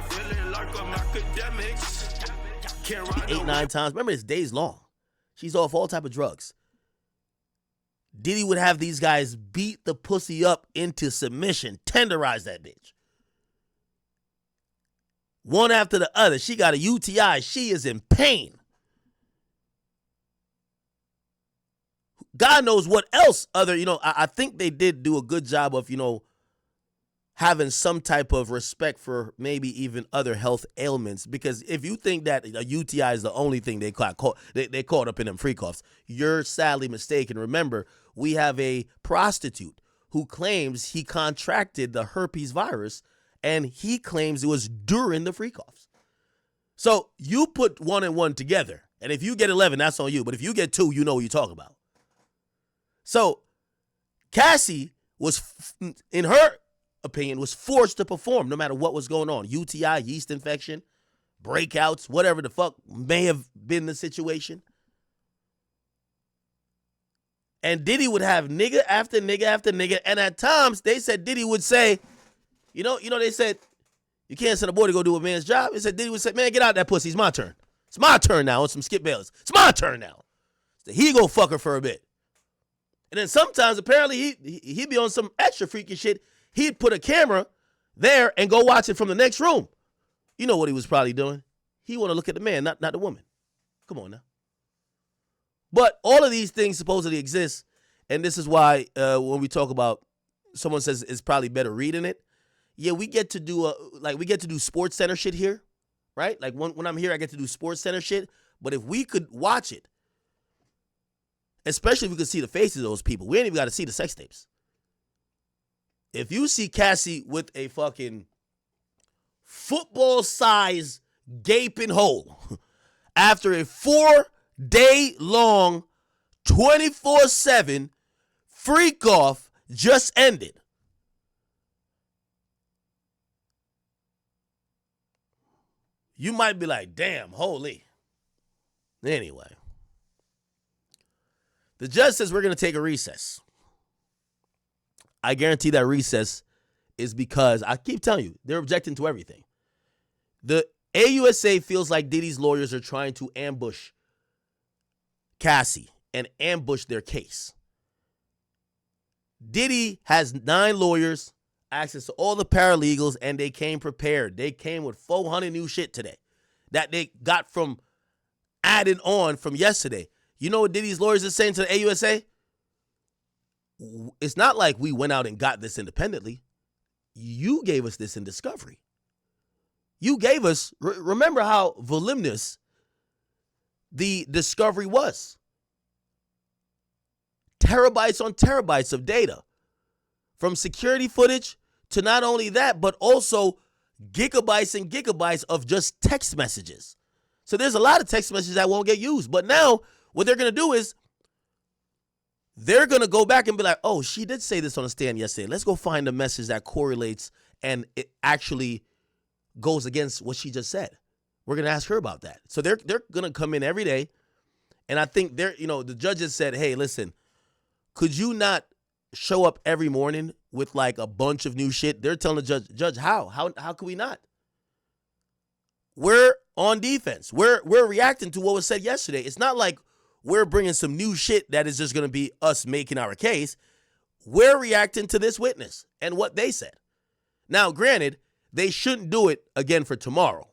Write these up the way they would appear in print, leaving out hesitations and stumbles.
feeling like I'm Akademiks. Can't ride 8-9 times. Remember, it's days long. She's off all type of drugs. Diddy would have these guys beat the pussy up into submission, tenderize that bitch. One after the other. She got a UTI. She is in pain. God knows what else other, I think they did do a good job of, having some type of respect for maybe even other health ailments. Because if you think that a UTI is the only thing they caught up in them freak offs, you're sadly mistaken. Remember, we have a prostitute who claims he contracted the herpes virus, and he claims it was during the freak offs. So you put 1 and 1 together, and if you get 11, that's on you. But if you get 2, you know what you're talking about. So Cassie was, in her opinion, was forced to perform no matter what was going on. UTI, yeast infection, breakouts, whatever the fuck may have been the situation. And Diddy would have nigga after nigga after nigga. And at times, they said Diddy would say, they said, you can't send a boy to go do a man's job. They said Diddy would say, man, get out that pussy. It's my turn. It's my turn now on some Skip Bayless. It's my turn now. So he go fuck her for a bit. And then sometimes, apparently, he'd be on some extra freaky shit. He'd put a camera there and go watch it from the next room. You know what he was probably doing? He want to look at the man, not the woman. Come on now. But all of these things supposedly exist, and this is why when we talk about, someone says it's probably better reading it. Yeah, we get to do Sports Center shit here, right? Like when I'm here, I get to do Sports Center shit. But if we could watch it, especially if we could see the faces of those people, we ain't even got to see the sex tapes. If you see Cassie with a fucking football-size gaping hole after a 4-day-long, 24/7 freak-off just ended, you might be like, damn, holy. Anyway. The judge says we're going to take a recess. I guarantee that recess is because, I keep telling you, they're objecting to everything. The AUSA feels like Diddy's lawyers are trying to ambush Cassie and ambush their case. Diddy has 9 lawyers, access to all the paralegals, and they came prepared. They came with 400 new shit today that they got from added on from yesterday. You know what Diddy's lawyers are saying to the AUSA? It's not like we went out and got this independently. You gave us this in discovery. You gave us, remember how voluminous the discovery was. Terabytes on terabytes of data. From security footage to not only that, but also gigabytes and gigabytes of just text messages. So there's a lot of text messages that won't get used. But now what they're going to do is they're going to go back and be like, oh, she did say this on the stand yesterday. Let's go find a message that correlates and it actually goes against what she just said. We're going to ask her about that. So they're going to come in every day. And I think the judges said, hey, listen, could you not show up every morning with like a bunch of new shit? They're telling the judge, how could we not? We're on defense. We're reacting to what was said yesterday. It's not like we're bringing some new shit that is just going to be us making our case. We're reacting to this witness and what they said. Now, granted, they shouldn't do it again for tomorrow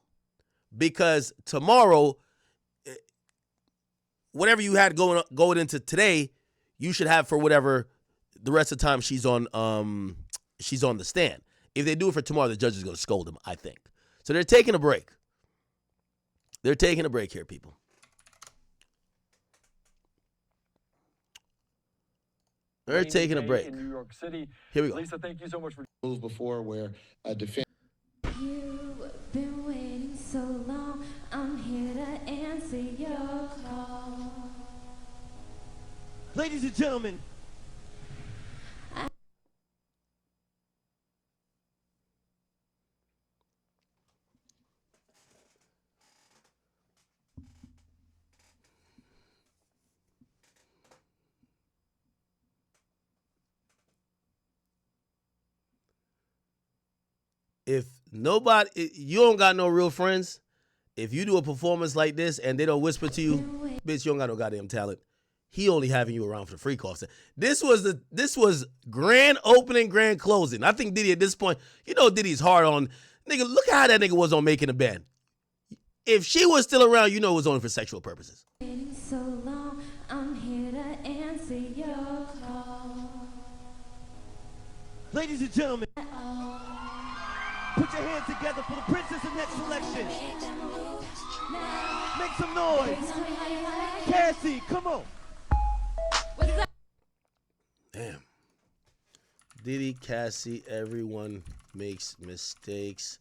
because tomorrow, whatever you had going into today, you should have for whatever the rest of the time she's on the stand. If they do it for tomorrow, the judge is going to scold them, I think. So they're taking a break. They're taking a break here, people. They're taking a break. In New York City. Here we go. Lisa, thank you so much for before where a defense. You've been waiting so long. I'm here to answer your call. Ladies and gentlemen. If nobody, you don't got no real friends. If you do a performance like this and they don't whisper to you, bitch, you don't got no goddamn talent. He only having you around for the free calls. This was grand opening, grand closing. I think Diddy at this point, you know Diddy's hard on, nigga, look how that nigga was on Making a Band. If she was still around, you know it was only for sexual purposes. Waiting so long, I'm here to answer your call. Ladies and gentlemen, put your hands together for the princess of next selection. Make some noise. Cassie, come on. Damn. Diddy, Cassie, everyone makes mistakes.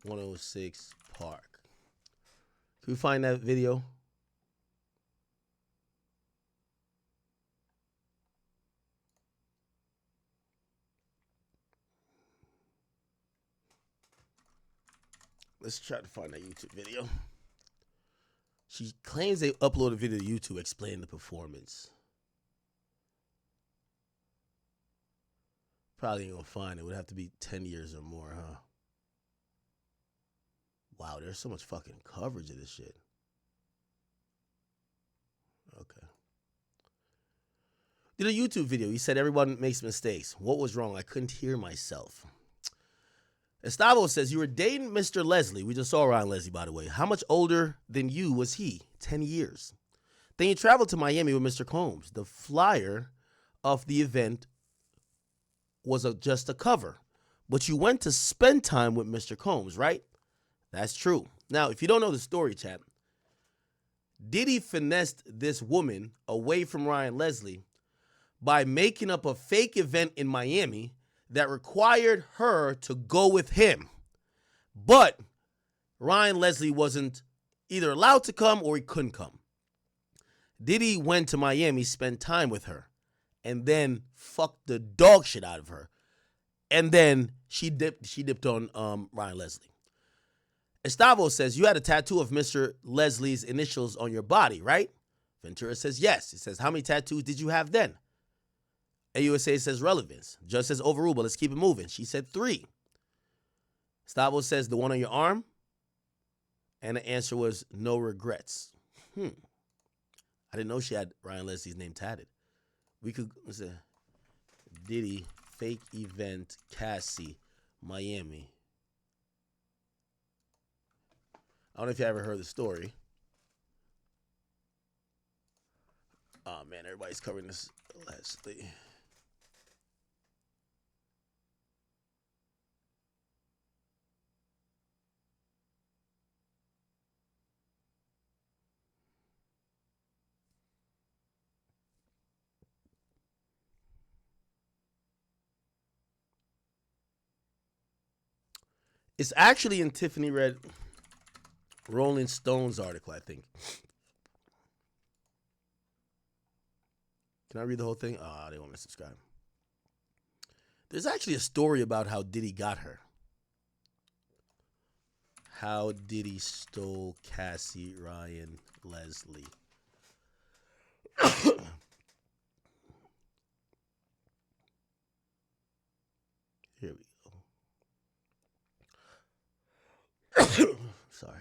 106 Park. Can we find that video? Let's try to find that YouTube video. She claims they uploaded a video to YouTube explaining the performance. Probably ain't gonna find it. It would have to be 10 years or more, huh? Wow, there's so much fucking coverage of this shit. Okay. Did a YouTube video. He said everyone makes mistakes. What was wrong? I couldn't hear myself. Estavo says, you were dating Mr. Leslie. We just saw Ryan Leslie, by the way. How much older than you was he? 10 years. Then you traveled to Miami with Mr. Combs. The flyer of the event was just a cover. But you went to spend time with Mr. Combs, right? That's true. Now, if you don't know the story, chat, Diddy finessed this woman away from Ryan Leslie by making up a fake event in Miami that required her to go with him. But Ryan Leslie wasn't either allowed to come or he couldn't come. Diddy went to Miami, spent time with her, and then fucked the dog shit out of her. And then she dipped on Ryan Leslie. Estavo says, you had a tattoo of Mr. Leslie's initials on your body, right? Ventura says, yes. He says, how many tattoos did you have then? AUSA says relevance. Judge says overruled, but let's keep it moving. She said 3. Estavo says the one on your arm. And the answer was no regrets. I didn't know she had Ryan Leslie's name tatted. We could, let's say, Diddy, fake event, Cassie, Miami. I don't know if you ever heard the story. Oh, man, everybody's covering this lastly. It's actually in Tiffany read Rolling Stone's article, I think. Can I read the whole thing? Oh, they want me to subscribe. There's actually a story about how Diddy got her. How Diddy stole Cassie, Ryan, Leslie. Here we go. Sorry.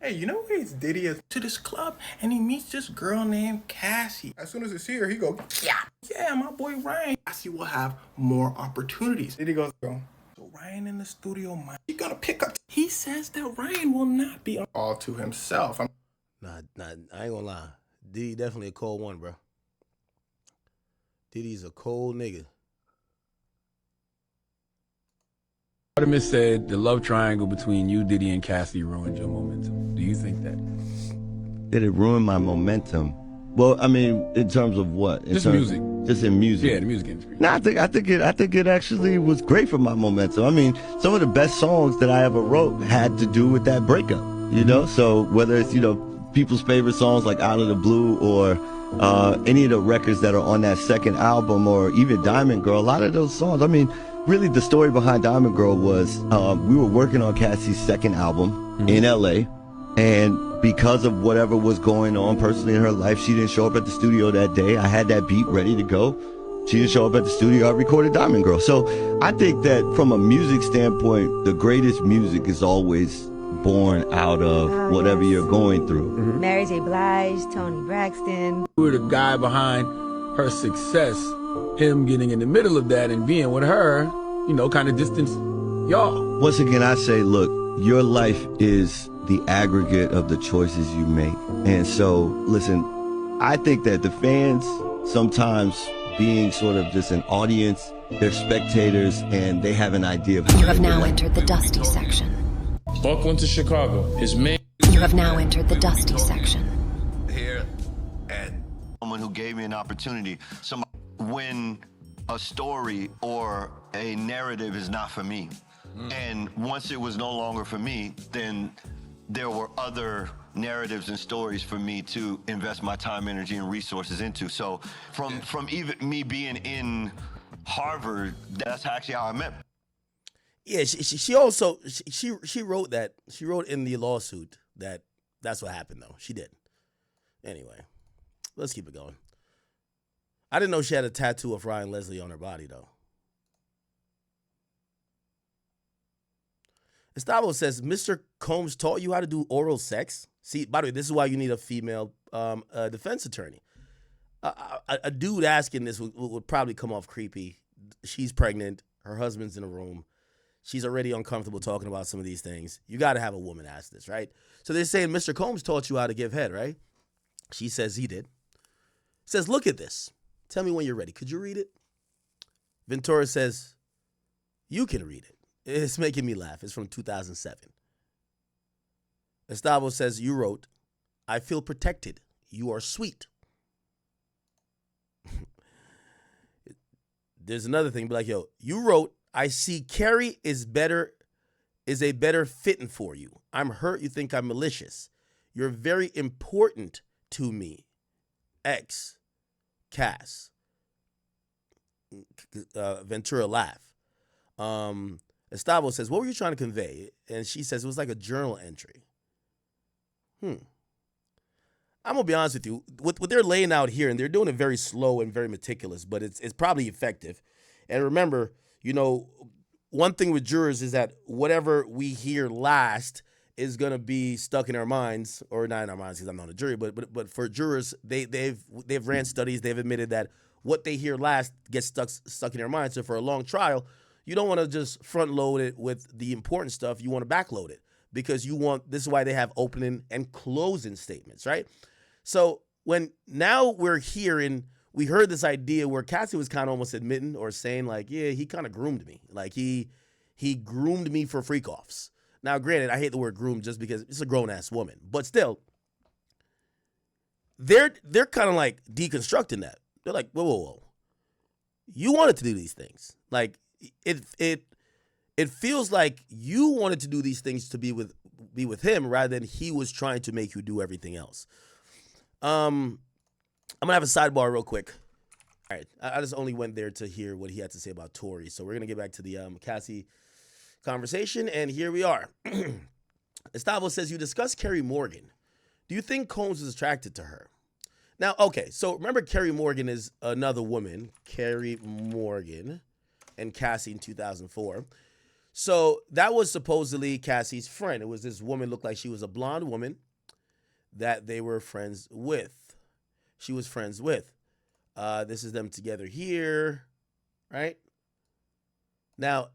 Hey, you know where Diddy is to this club and he meets this girl named Cassie. As soon as it's here, he go, yeah, my boy Ryan. Cassie will have more opportunities. Diddy goes, so Ryan in the studio, man, you gotta pick up. He says that Ryan will not be all to himself. Nah, I ain't gonna lie. Diddy definitely a cold one, bro. Diddy's a cold nigga. Artemis said the love triangle between you, Diddy, and Cassie ruined your momentum. Do you think that? Did it ruin my momentum? Well, I mean, in terms of what? Just music. Just in music. Yeah, the music industry. No, I think it actually was great for my momentum. I mean, some of the best songs that I ever wrote had to do with that breakup. You know, so whether it's people's favorite songs like Out of the Blue or any of the records that are on that second album or even Diamond Girl, a lot of those songs. I mean, really, the story behind Diamond Girl was we were working on Cassie's second album in LA, and because of whatever was going on personally in her life, she didn't show up at the studio that day. I had that beat ready to go, She didn't show up at the studio. I recorded Diamond Girl. So I think that from a music standpoint, the greatest music is always born out of whatever you're going through. Mary J. Blige, Toni Braxton. You were the guy behind her success, him getting in the middle of that and being with her, you know, kind of distance y'all. Once again, I say, look, your life is the aggregate of the choices you make. And so, listen, I think that the fans sometimes being sort of just an audience, they're spectators, and they have an idea of how You have now entered the dusty section. Buck went to Chicago. His main. You have now entered the dusty section. Here and someone who gave me an opportunity. When a story or a narrative is not for me, and once it was no longer for me, then there were other narratives and stories for me to invest my time, energy, and resources into. So from even me being in Harvard, that's actually how I met. Yeah, she also wrote that. She wrote in the lawsuit that that's what happened, though. She did. Anyway, let's keep it going. I didn't know she had a tattoo of Ryan Leslie on her body, though. Estavo says, Mr. Combs taught you how to do oral sex? See, by the way, this is why you need a female defense attorney. A dude asking this would probably come off creepy. She's pregnant. Her husband's in a room. She's already uncomfortable talking about some of these things. You got to have a woman ask this, right? So they're saying, Mr. Combs taught you how to give head, right? She says he did. Says, look at this. Tell me when you're ready. Could you read it? Ventura says, you can read it. It's making me laugh. It's from 2007. Estavo says, you wrote, I feel protected. You are sweet. There's another thing. Be like, yo, you wrote, I see Carrie is a better fitting for you. I'm hurt. You think I'm malicious. You're very important to me. X. Cass. Ventura laugh. Estavo says, what were you trying to convey? And she says, it was like a journal entry. I'm going to be honest with you. What they're laying out here, and they're doing it very slow and very meticulous, but it's probably effective. And remember, you know, one thing with jurors is that whatever we hear last is going to be stuck in our minds, or not in our minds because I'm not a jury, but for jurors, they've ran studies. They've admitted that what they hear last gets stuck in their minds. So for a long trial, you don't want to just front load it with the important stuff. You want to backload it because this is why they have opening and closing statements, right? So when now we're hearing, we heard this idea where Cassie was kind of almost admitting or saying like, yeah, he kind of groomed me. Like he groomed me for freak offs. Now, granted, I hate the word groom just because it's a grown ass woman, but still, they're kind of like deconstructing that. They're like, whoa. You wanted to do these things. Like it feels like you wanted to do these things to be with him rather than he was trying to make you do everything else. I'm gonna have a sidebar real quick. All right, I just only went there to hear what he had to say about Tory, so we're gonna get back to the Cassie conversation, and here we are. Estavo says, you discussed Carrie Morgan. Do you think Combs is attracted to her? Now, okay, so remember Carrie Morgan is another woman, Carrie Morgan, and Cassie in 2004. So that was supposedly Cassie's friend. It was this woman, looked like she was a blonde woman that they were friends with. She was friends with. This is them together here, right? Now,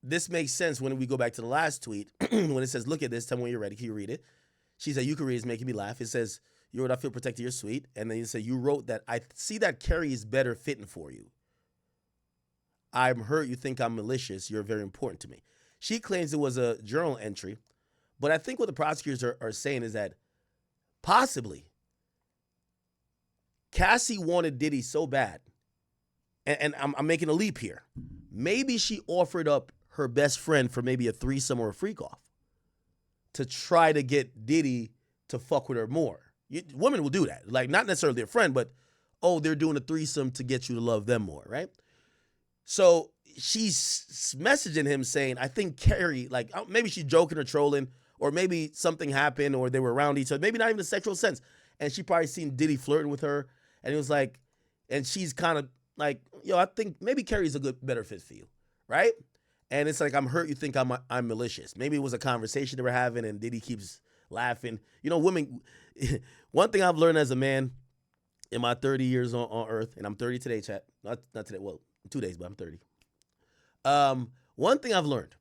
this makes sense when we go back to the last tweet, when it says, look at this, tell me when you're ready, can you read it? She said, you can read it, it's making me laugh. It says, you wrote, I feel protected, you're sweet. And then you say, you wrote that, I see that Carrie is better fitting for you. I'm hurt, you think I'm malicious, you're very important to me. She claims it was a journal entry, but I think what the prosecutors are saying is that possibly Cassie wanted Diddy so bad, and I'm making a leap here. Maybe she offered up her best friend for maybe a threesome or a freak off to try to get Diddy to fuck with her more. Women will do that. Like, not necessarily their friend, but, oh, they're doing a threesome to get you to love them more, right? So she's messaging him saying, I think Carrie, like, maybe she's joking or trolling, or maybe something happened or they were around each other, maybe not even a sexual sense. And she probably seen Diddy flirting with her, and it was like, and she's kind of like, yo, I think maybe Carrie's a better fit for you, right? And it's like, I'm hurt you think I'm malicious. Maybe it was a conversation they were having and Diddy keeps laughing. You know, women, one thing I've learned as a man in my 30 years on earth, and I'm 30 today, chat. Not today, well, 2 days, but I'm 30. One thing I've learned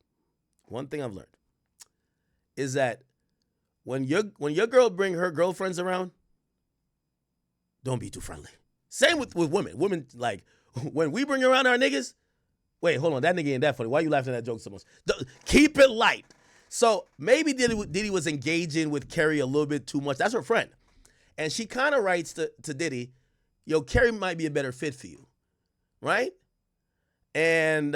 is that when your girl bring her girlfriends around, don't be too friendly. Same with women. Women, like, when we bring around our niggas, wait, hold on, that nigga ain't that funny. Why you laughing at that joke so much? Keep it light. So maybe Diddy was engaging with Carrie a little bit too much. That's her friend. And she kind of writes to Diddy, yo, Carrie might be a better fit for you, right? And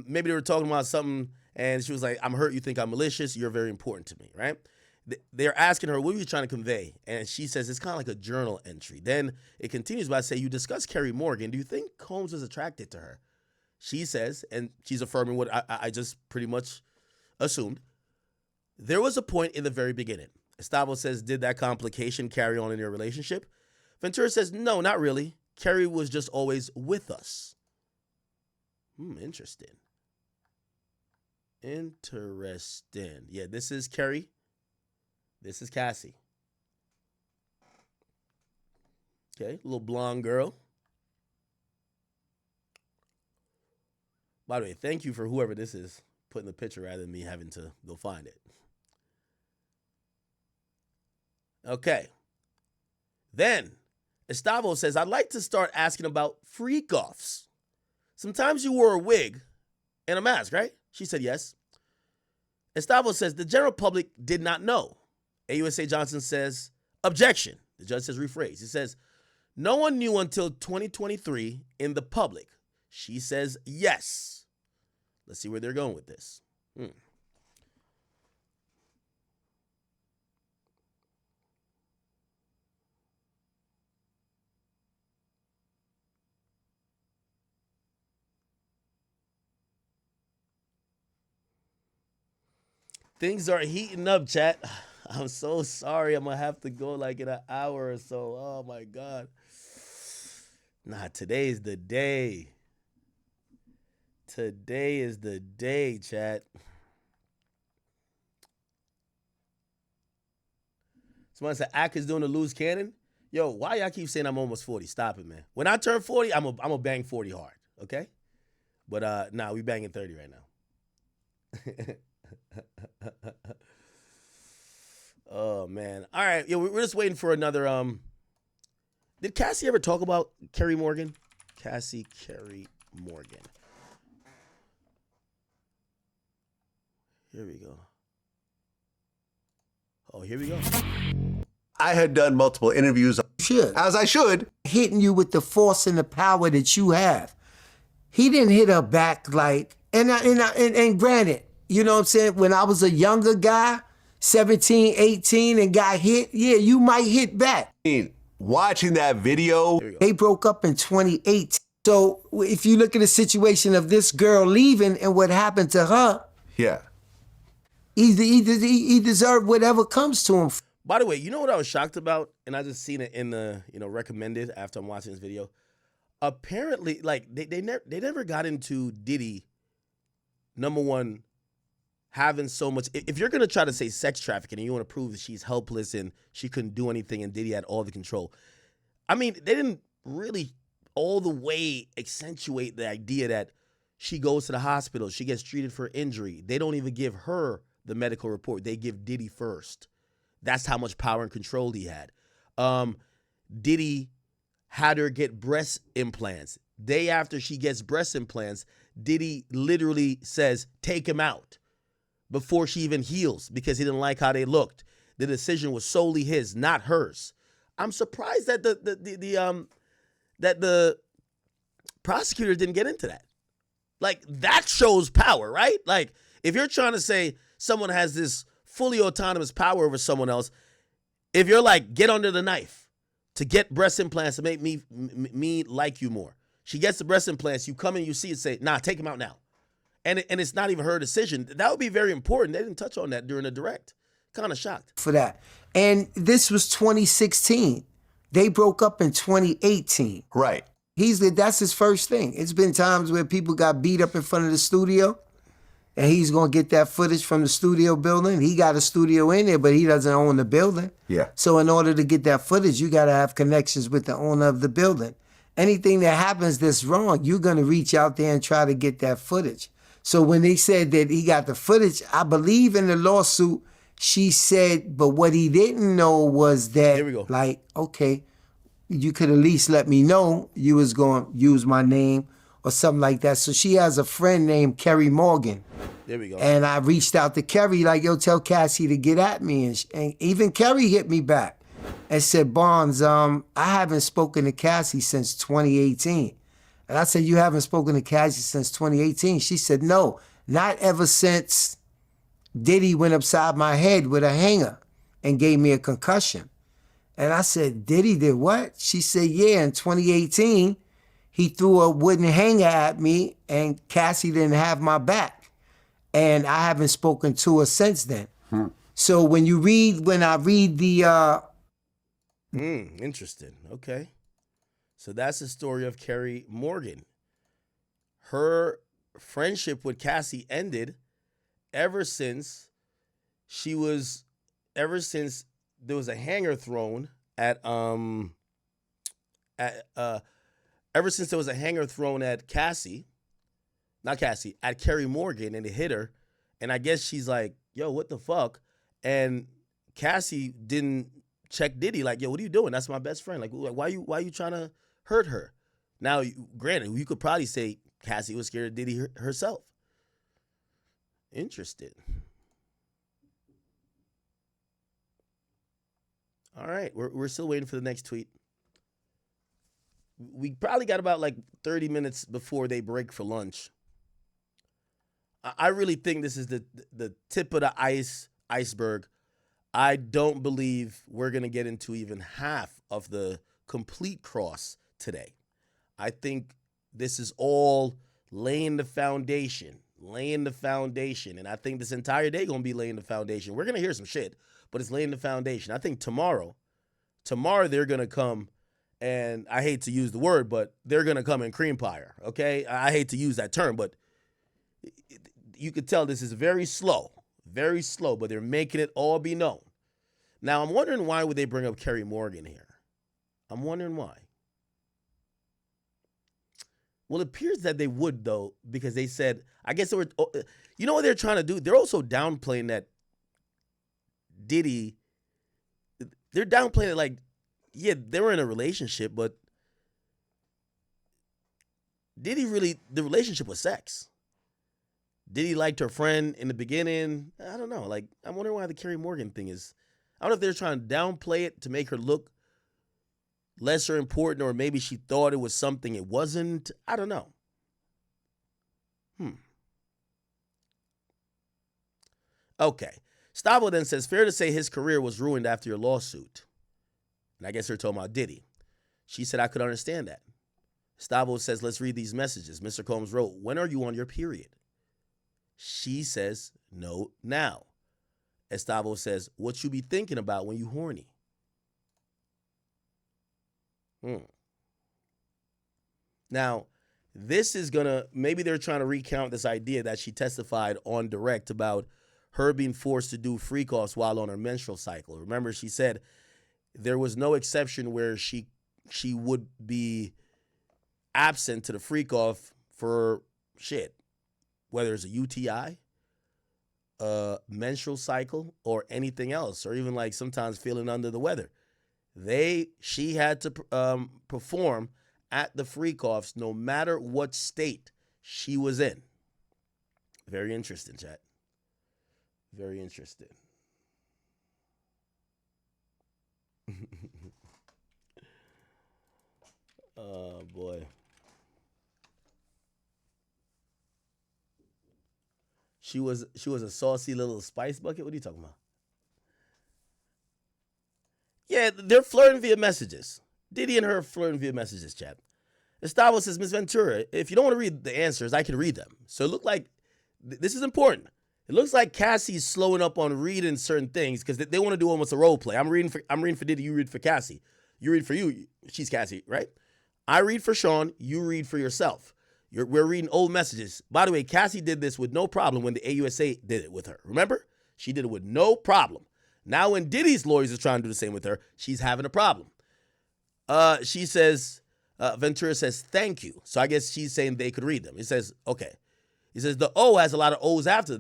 maybe they were talking about something, and she was like, I'm hurt you think I'm malicious. You're very important to me, right? They're asking her, what are you trying to convey? And she says, it's kind of like a journal entry. Then it continues by saying, you discussed Carrie Morgan. Do you think Combs was attracted to her? She says, and she's affirming what I just pretty much assumed, there was a point in the very beginning. Estavo says, did that complication carry on in your relationship? Ventura says, no, not really. Carrie was just always with us. Interesting. Yeah, this is Carrie. This is Cassie. Okay, little blonde girl. By the way, thank you for whoever this is putting the picture rather than me having to go find it. Okay. Then, Estavo says, I'd like to start asking about freak-offs. Sometimes you wore a wig and a mask, right? She said yes. Estavo says, the general public did not know. AUSA Johnson says, objection. The judge says, rephrase. He says, no one knew until 2023 in the public. She says, yes. Let's see where they're going with this. Things are heating up, chat. I'm so sorry. I'm going to have to go like in an hour or so. Oh, my God. Nah, today's the day. Today is the day, chat. Somebody said, Ak is doing the loose cannon. Yo, why y'all keep saying I'm almost 40? Stop it, man. When I turn 40, I'm a bang 40 hard, okay? But, nah, we banging 30 right now. Oh, man. All right. Yeah, we're just waiting for another. Did Cassie ever talk about Carrie Morgan? Cassie Carrie Morgan. Here we go. Oh, here we go. I had done multiple interviews. As I should. Hitting you with the force and the power that you have. He didn't hit her back like, and granted, you know what I'm saying? When I was a younger guy, 17, 18, and got hit, yeah, you might hit back. Watching that video. They broke up in 2018. So if you look at the situation of this girl leaving and what happened to her, yeah, he deserved whatever comes to him. By the way, you know what I was shocked about? And I just seen it in the, recommended after I'm watching this video. Apparently, like, they never got into Diddy, number one, having so much. If you're going to try to say sex trafficking and you want to prove that she's helpless and she couldn't do anything and Diddy had all the control, I mean, they didn't really all the way accentuate the idea that she goes to the hospital, she gets treated for injury. They don't even give her the medical report. They give Diddy first. That's how much power and control he had. Diddy had her get breast implants. Day after she gets breast implants, Diddy literally says, take him out before she even heals because he didn't like how they looked. The decision was solely his, not hers. I'm surprised that the prosecutor didn't get into that. Like, that shows power, right? Like, if you're trying to say someone has this fully autonomous power over someone else, if you're like, get under the knife to get breast implants to make me like you more. She gets the breast implants, you come in, you see it, say, nah, take him out now. And it's not even her decision. That would be very important. They didn't touch on that during the direct. Kind of shocked. For that. And this was 2016. They broke up in 2018. Right. That's his first thing. It's been times where people got beat up in front of the studio, and he's gonna get that footage from the studio building. He got a studio in there, but he doesn't own the building. Yeah. So in order to get that footage, you gotta have connections with the owner of the building. Anything that happens that's wrong, you're gonna reach out there and try to get that footage. So when they said that he got the footage, I believe in the lawsuit, she said, but what he didn't know was that, Here we go. like, okay, you could at least let me know you was going to use my name or something like that. So she has a friend named Kerry Morgan. There we go. And I reached out to Kerry, like, yo, tell Cassie to get at me. And even Kerry hit me back and said, Barnes, I haven't spoken to Cassie since 2018. And I said, you haven't spoken to Cassie since 2018? She said, no, not ever since Diddy went upside my head with a hanger and gave me a concussion. And I said, Diddy did what? She said, yeah, in 2018, he threw a wooden hanger at me and Cassie didn't have my back. And I haven't spoken to her since then. So when I read the... Interesting. Okay. So that's the story of Kerry Morgan. Her friendship with Cassie ended ever since there was a hanger thrown at Cassie, at Kerry Morgan, and it hit her. And I guess she's like, yo, what the fuck? And Cassie didn't check Diddy, like, yo, what are you doing? That's my best friend. Like, why you trying to hurt her? Now, granted, you could probably say Cassie was scared of Diddy herself. Interesting. All right, we're still waiting for the next tweet. We probably got about like 30 minutes before they break for lunch. I really think this is the tip of the iceberg. I don't believe we're going to get into even half of the complete cross today. I think this is all laying the foundation. And I think this entire day going to be laying the foundation. We're going to hear some shit, but it's laying the foundation. I think tomorrow they're going to come, and I hate to use the word, but they're going to come and cream pie her, okay? I hate to use that term, but you could tell this is very slow, but they're making it all be known. Now, I'm wondering why would they bring up Kerry Morgan here? I'm wondering why. Well, it appears that they would, though, because they said, I guess they were, you know what they're trying to do? They're also downplaying that Diddy, they're downplaying it like, yeah, they were in a relationship, but Diddy really, the relationship was sex. Diddy liked her friend in the beginning. I don't know. Like, I'm wondering why the Kerry Morgan thing is, I don't know if they're trying to downplay it to make her look lesser important, or maybe she thought it was something it wasn't. I don't know. Okay. Stavo then says, fair to say his career was ruined after your lawsuit. And I guess they're talking about Diddy. She said, I could understand that. Stavo says, let's read these messages. Mr. Combs wrote, when are you on your period? She says, no, now. Estavo says, what you be thinking about when you horny? Now, this is maybe they're trying to recount this idea that she testified on direct about her being forced to do freak-offs while on her menstrual cycle. Remember, she said there was no exception where she would be absent to the freak-off for shit, whether it's a UTI, a menstrual cycle, or anything else, or even like sometimes feeling under the weather. She had to perform at the freak-offs no matter what state she was in. Very interesting, chat. Very interesting. Oh, boy. She was a saucy little spice bucket? What are you talking about? Yeah, they're flirting via messages. Diddy and her flirting via messages, chat. Estavo says, Ms. Ventura, if you don't want to read the answers, I can read them. So it looked like, this is important. It looks like Cassie's slowing up on reading certain things because they want to do almost a role play. I'm reading for Diddy, you read for Cassie. You read for you, she's Cassie, right? I read for Sean, you read for yourself. We're reading old messages. By the way, Cassie did this with no problem when the AUSA did it with her. Remember? She did it with no problem. Now when Diddy's lawyers are trying to do the same with her, she's having a problem. She says, Ventura says, thank you. So I guess she's saying they could read them. He says, okay. He says, the O has a lot of O's after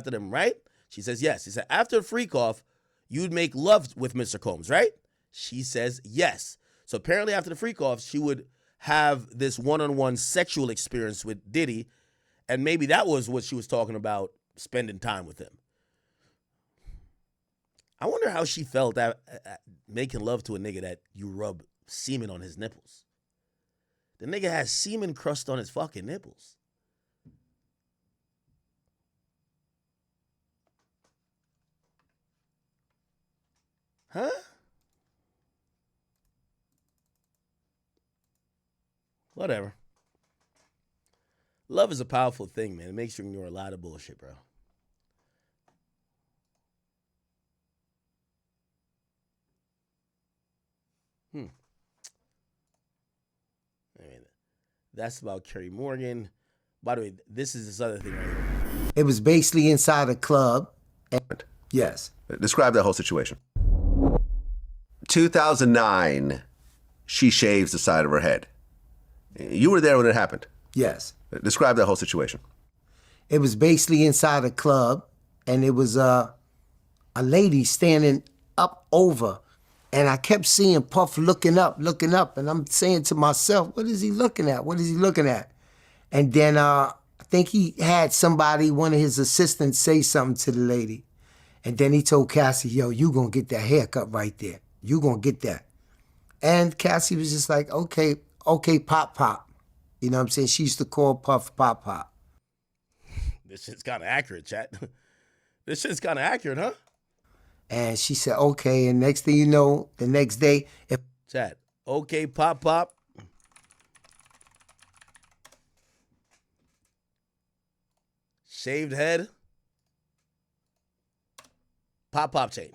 them, right? She says, yes. He said, after a freak off, you'd make love with Mr. Combs, right? She says, yes. So apparently after the freak off, she would have this one-on-one sexual experience with Diddy, and maybe that was what she was talking about, spending time with him. I wonder how she felt at making love to a nigga that you rub semen on his nipples. The nigga has semen crust on his fucking nipples. Huh? Whatever. Love is a powerful thing, man. It makes you ignore a lot of bullshit, bro. I mean, that's about Kerry Morgan. By the way, this is this other thing right here. It was basically inside a club. Yes. Describe that whole situation. 2009, she shaves the side of her head. You were there when it happened. Yes. Describe that whole situation. It was basically inside a club, and it was a lady standing up over, and I kept seeing Puff looking up, and I'm saying to myself, what is he looking at? What is he looking at? And then I think he had somebody, one of his assistants, say something to the lady. And then he told Cassie, yo, you gonna get that haircut right there. You gonna get that. And Cassie was just like, okay, Pop Pop. You know what I'm saying? She used to call Puff Pop Pop. This shit's kind of accurate, chat. This shit's kind of accurate, huh? And she said, okay, and next thing you know, the next day... Chat, okay, Pop Pop. Shaved head. Pop Pop chain.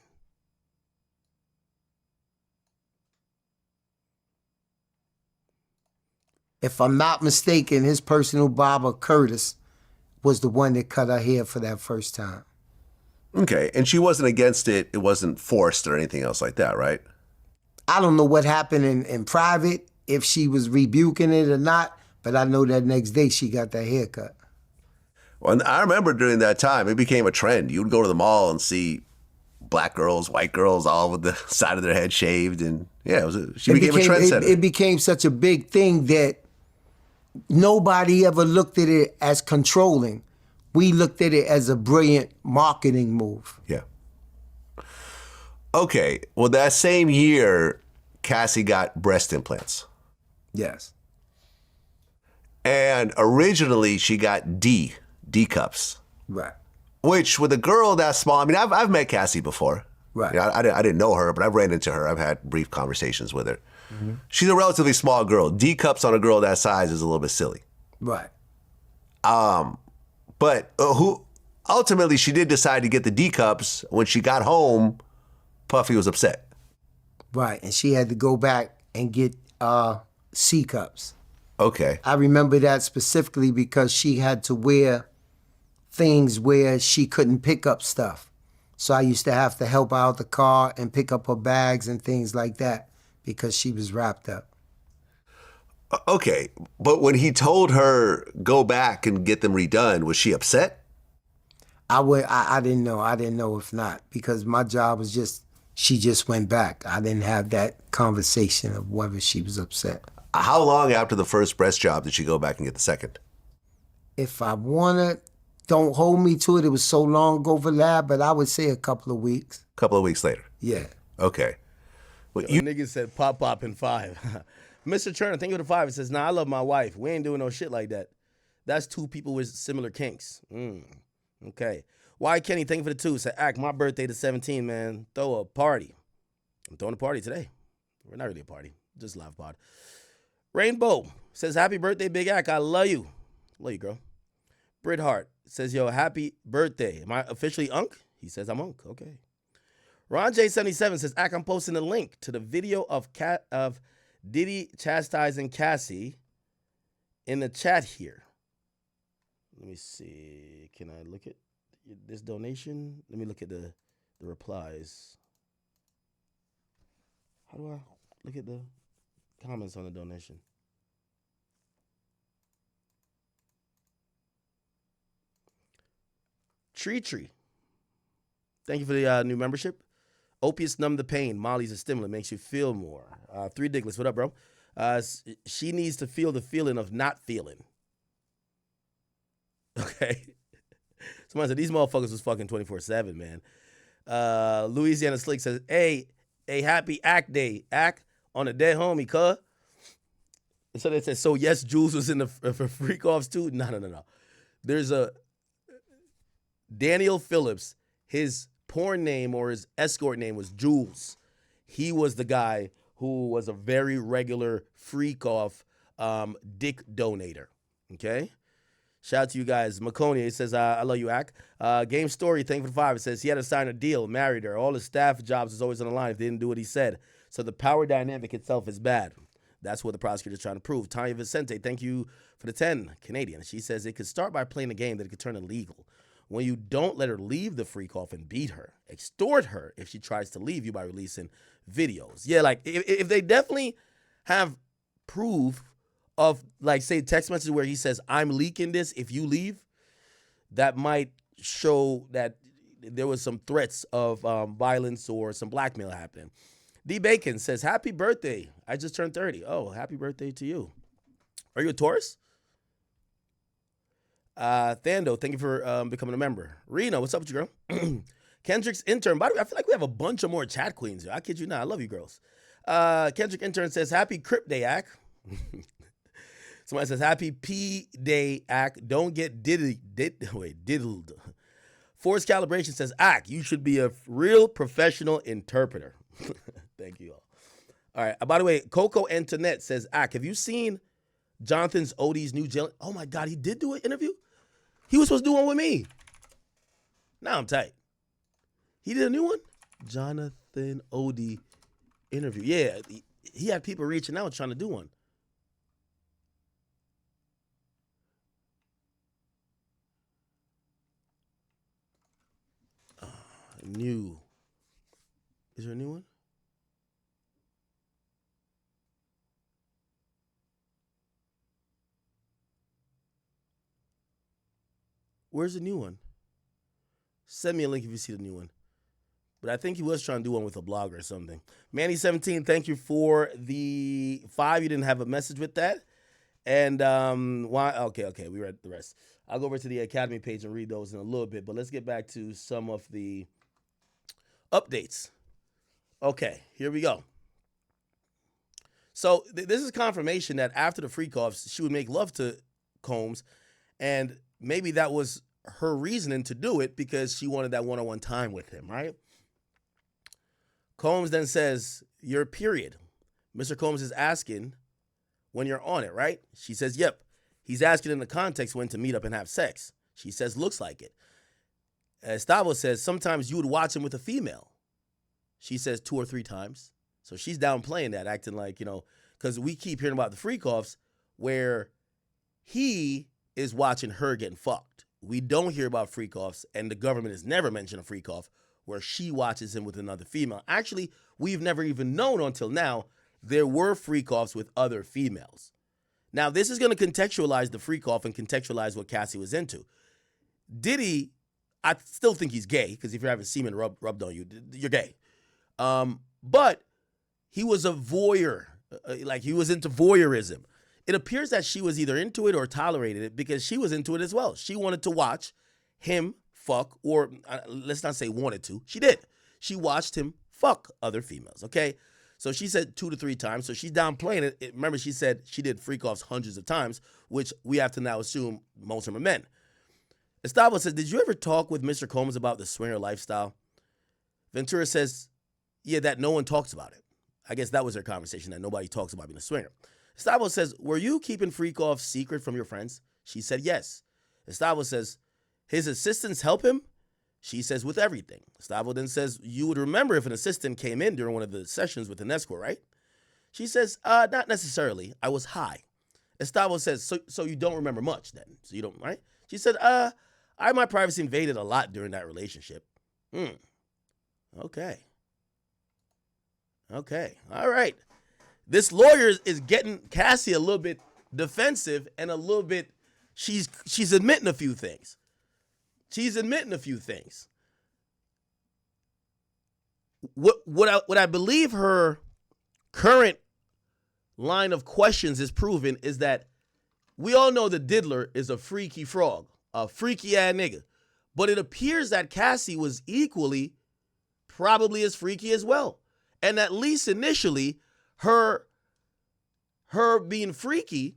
If I'm not mistaken, his personal barber, Curtis, was the one that cut her hair for that first time. Okay, and she wasn't against it. It wasn't forced or anything else like that, right? I don't know what happened in private, if she was rebuking it or not, but I know that next day she got that haircut. Well, I remember during that time, it became a trend. You would go to the mall and see black girls, white girls, all with the side of their head shaved. And yeah, she became a trendsetter. It became such a big thing that nobody ever looked at it as controlling. We looked at it as a brilliant marketing move. Yeah. Okay, well, that same year, Cassie got breast implants. Yes. And originally, she got D cups. Right. Which, with a girl that small, I mean, I've met Cassie before. Right. You know, I didn't know her, but I've ran into her. I've had brief conversations with her. Mm-hmm. She's a relatively small girl. D cups on a girl that size is a little bit silly. Right. But who ultimately she did decide to get the D cups. When she got home, Puffy was upset. Right, and she had to go back and get C cups. Okay. I remember that specifically because she had to wear things where she couldn't pick up stuff. So I used to have to help out the car and pick up her bags and things like that because she was wrapped up. Okay, but when he told her go back and get them redone, was she upset? I didn't know. I didn't know if not, because my job was just, she just went back. I didn't have that conversation of whether she was upset. How long after the first breast job did she go back and get the second? If I wanna, don't hold me to it. It was so long ago for that, but I would say a couple of weeks. A couple of weeks later? Yeah. Okay. Well, you niggas said Pop Pop in 5. Mr. Turner, think of the 5. It says, nah, I love my wife. We ain't doing no shit like that. That's two people with similar kinks. Okay. Why Kenny, thank you for the 2. Said, Act, my birthday the 17, man. Throw a party. I'm throwing a party today. We're not really a party. Just a live pod. Rainbow says, happy birthday, Big Act. I love you. Love you, girl. Brit Hart says, yo, happy birthday. Am I officially Unk? He says I'm Unk. Okay. Ron J77 says, Act, I'm posting a link to the video of Diddy chastising Cassie in the chat here. Let me see. Can I look at this donation? Let me look at the replies. How do I look at the comments on the donation? Tree. Thank you for the new membership. Opiates numb the pain. Molly's a stimulant. Makes you feel more. Three Dickless. What up, bro? She needs to feel the feeling of not feeling. Okay. Somebody said these motherfuckers was fucking 24/7, man. Louisiana Slick says, hey, happy act day. Act on a dead homie, cuh. So they said, so yes, Jules was in the for freak offs too? No. There's a Daniel Phillips. His porn name or his escort name was Jules. He was the guy who was a very regular freak off dick donator. Okay? Shout out to you guys. Maconia says, I love you, Ak. Game Story, thank you for the 5. It says he had to sign a deal, married her. All his staff jobs was always on the line if they didn't do what he said. So the power dynamic itself is bad. That's what the prosecutor's trying to prove. Tanya Vicente, thank you for the 10, Canadian. She says it could start by playing a game that it could turn illegal. When you don't let her leave the freak off and beat her, extort her if she tries to leave you by releasing videos. Yeah, like if they definitely have proof of, like, say, text messages where he says, I'm leaking this if you leave, that might show that there was some threats of violence or some blackmail happening. D. Bacon says, happy birthday. I just turned 30. Oh, happy birthday to you. Are you a Taurus? Thando, thank you for becoming a member. Rena, what's up with you, girl? Kendrick's intern. By the way, I feel like we have a bunch of more chat queens here. I kid you not. I love you girls. Kendrick intern says, happy Crip Day, Ack. Somebody says, happy P Day, Ack. Don't get diddled. Force Calibration says, Ack, you should be a real professional interpreter. Thank you all. All right. By the way, Coco Antoinette says, Ack, have you seen Jonathan's Odie's new jail? Oh my God, he did do an interview? He was supposed to do one with me. Now I'm tight. He did a new one? Jonathan Odie interview. Yeah, he had people reaching out trying to do one. New. Is there a new one? Where's the new one? Send me a link if you see the new one. But I think he was trying to do one with a blogger or something. Manny17, thank you for the 5. You didn't have a message with that. And why? Okay, we read the rest. I'll go over to the Academy page and read those in a little bit. But let's get back to some of the updates. Okay, here we go. So this is confirmation that after the freak offs, she would make love to Combs, and maybe that was her reasoning to do it because she wanted that one-on-one time with him, right? Combs then says, your period. Mr. Combs is asking when you're on it, right? She says, yep. He's asking in the context when to meet up and have sex. She says, looks like it. Estavo says, sometimes you would watch him with a female. She says 2 or 3 times. So she's downplaying that, acting like, because we keep hearing about the freak offs where he is watching her getting fucked. We don't hear about freak offs, and the government has never mentioned a freak off where she watches him with another female. Actually, we've never even known until now there were freak offs with other females. Now, this is going to contextualize the freak off and contextualize what Cassie was into. Diddy, I still think he's gay, because if you're having semen rubbed on you, you're gay. But he was a voyeur. Like, he was into voyeurism. It appears that she was either into it or tolerated it because she was into it as well. She wanted to watch him fuck, or let's not say wanted to. She did. She watched him fuck other females, okay? So she said 2 to 3 times. So she's downplaying it. Remember, she said she did freak offs hundreds of times, which we have to now assume most of them are men. Estavo says, did you ever talk with Mr. Combs about the swinger lifestyle? Ventura says, yeah, that no one talks about it. I guess that was their conversation, that nobody talks about being a swinger. Estavo says, were you keeping freak offs secret from your friends? She said yes. Estavo says, his assistants help him? She says, with everything. Estavo then says, you would remember if an assistant came in during one of the sessions with an escort, right? She says, not necessarily. I was high. Estavo says, so you don't remember much then? So you don't, right? She said, I had my privacy invaded a lot during that relationship. Okay. All right. This lawyer is getting Cassie a little bit defensive and a little bit, she's admitting a few things. What I believe her current line of questions is proven is that we all know the diddler is a freaky frog, a freaky ass nigga. But it appears that Cassie was equally probably as freaky as well. And at least initially, her being freaky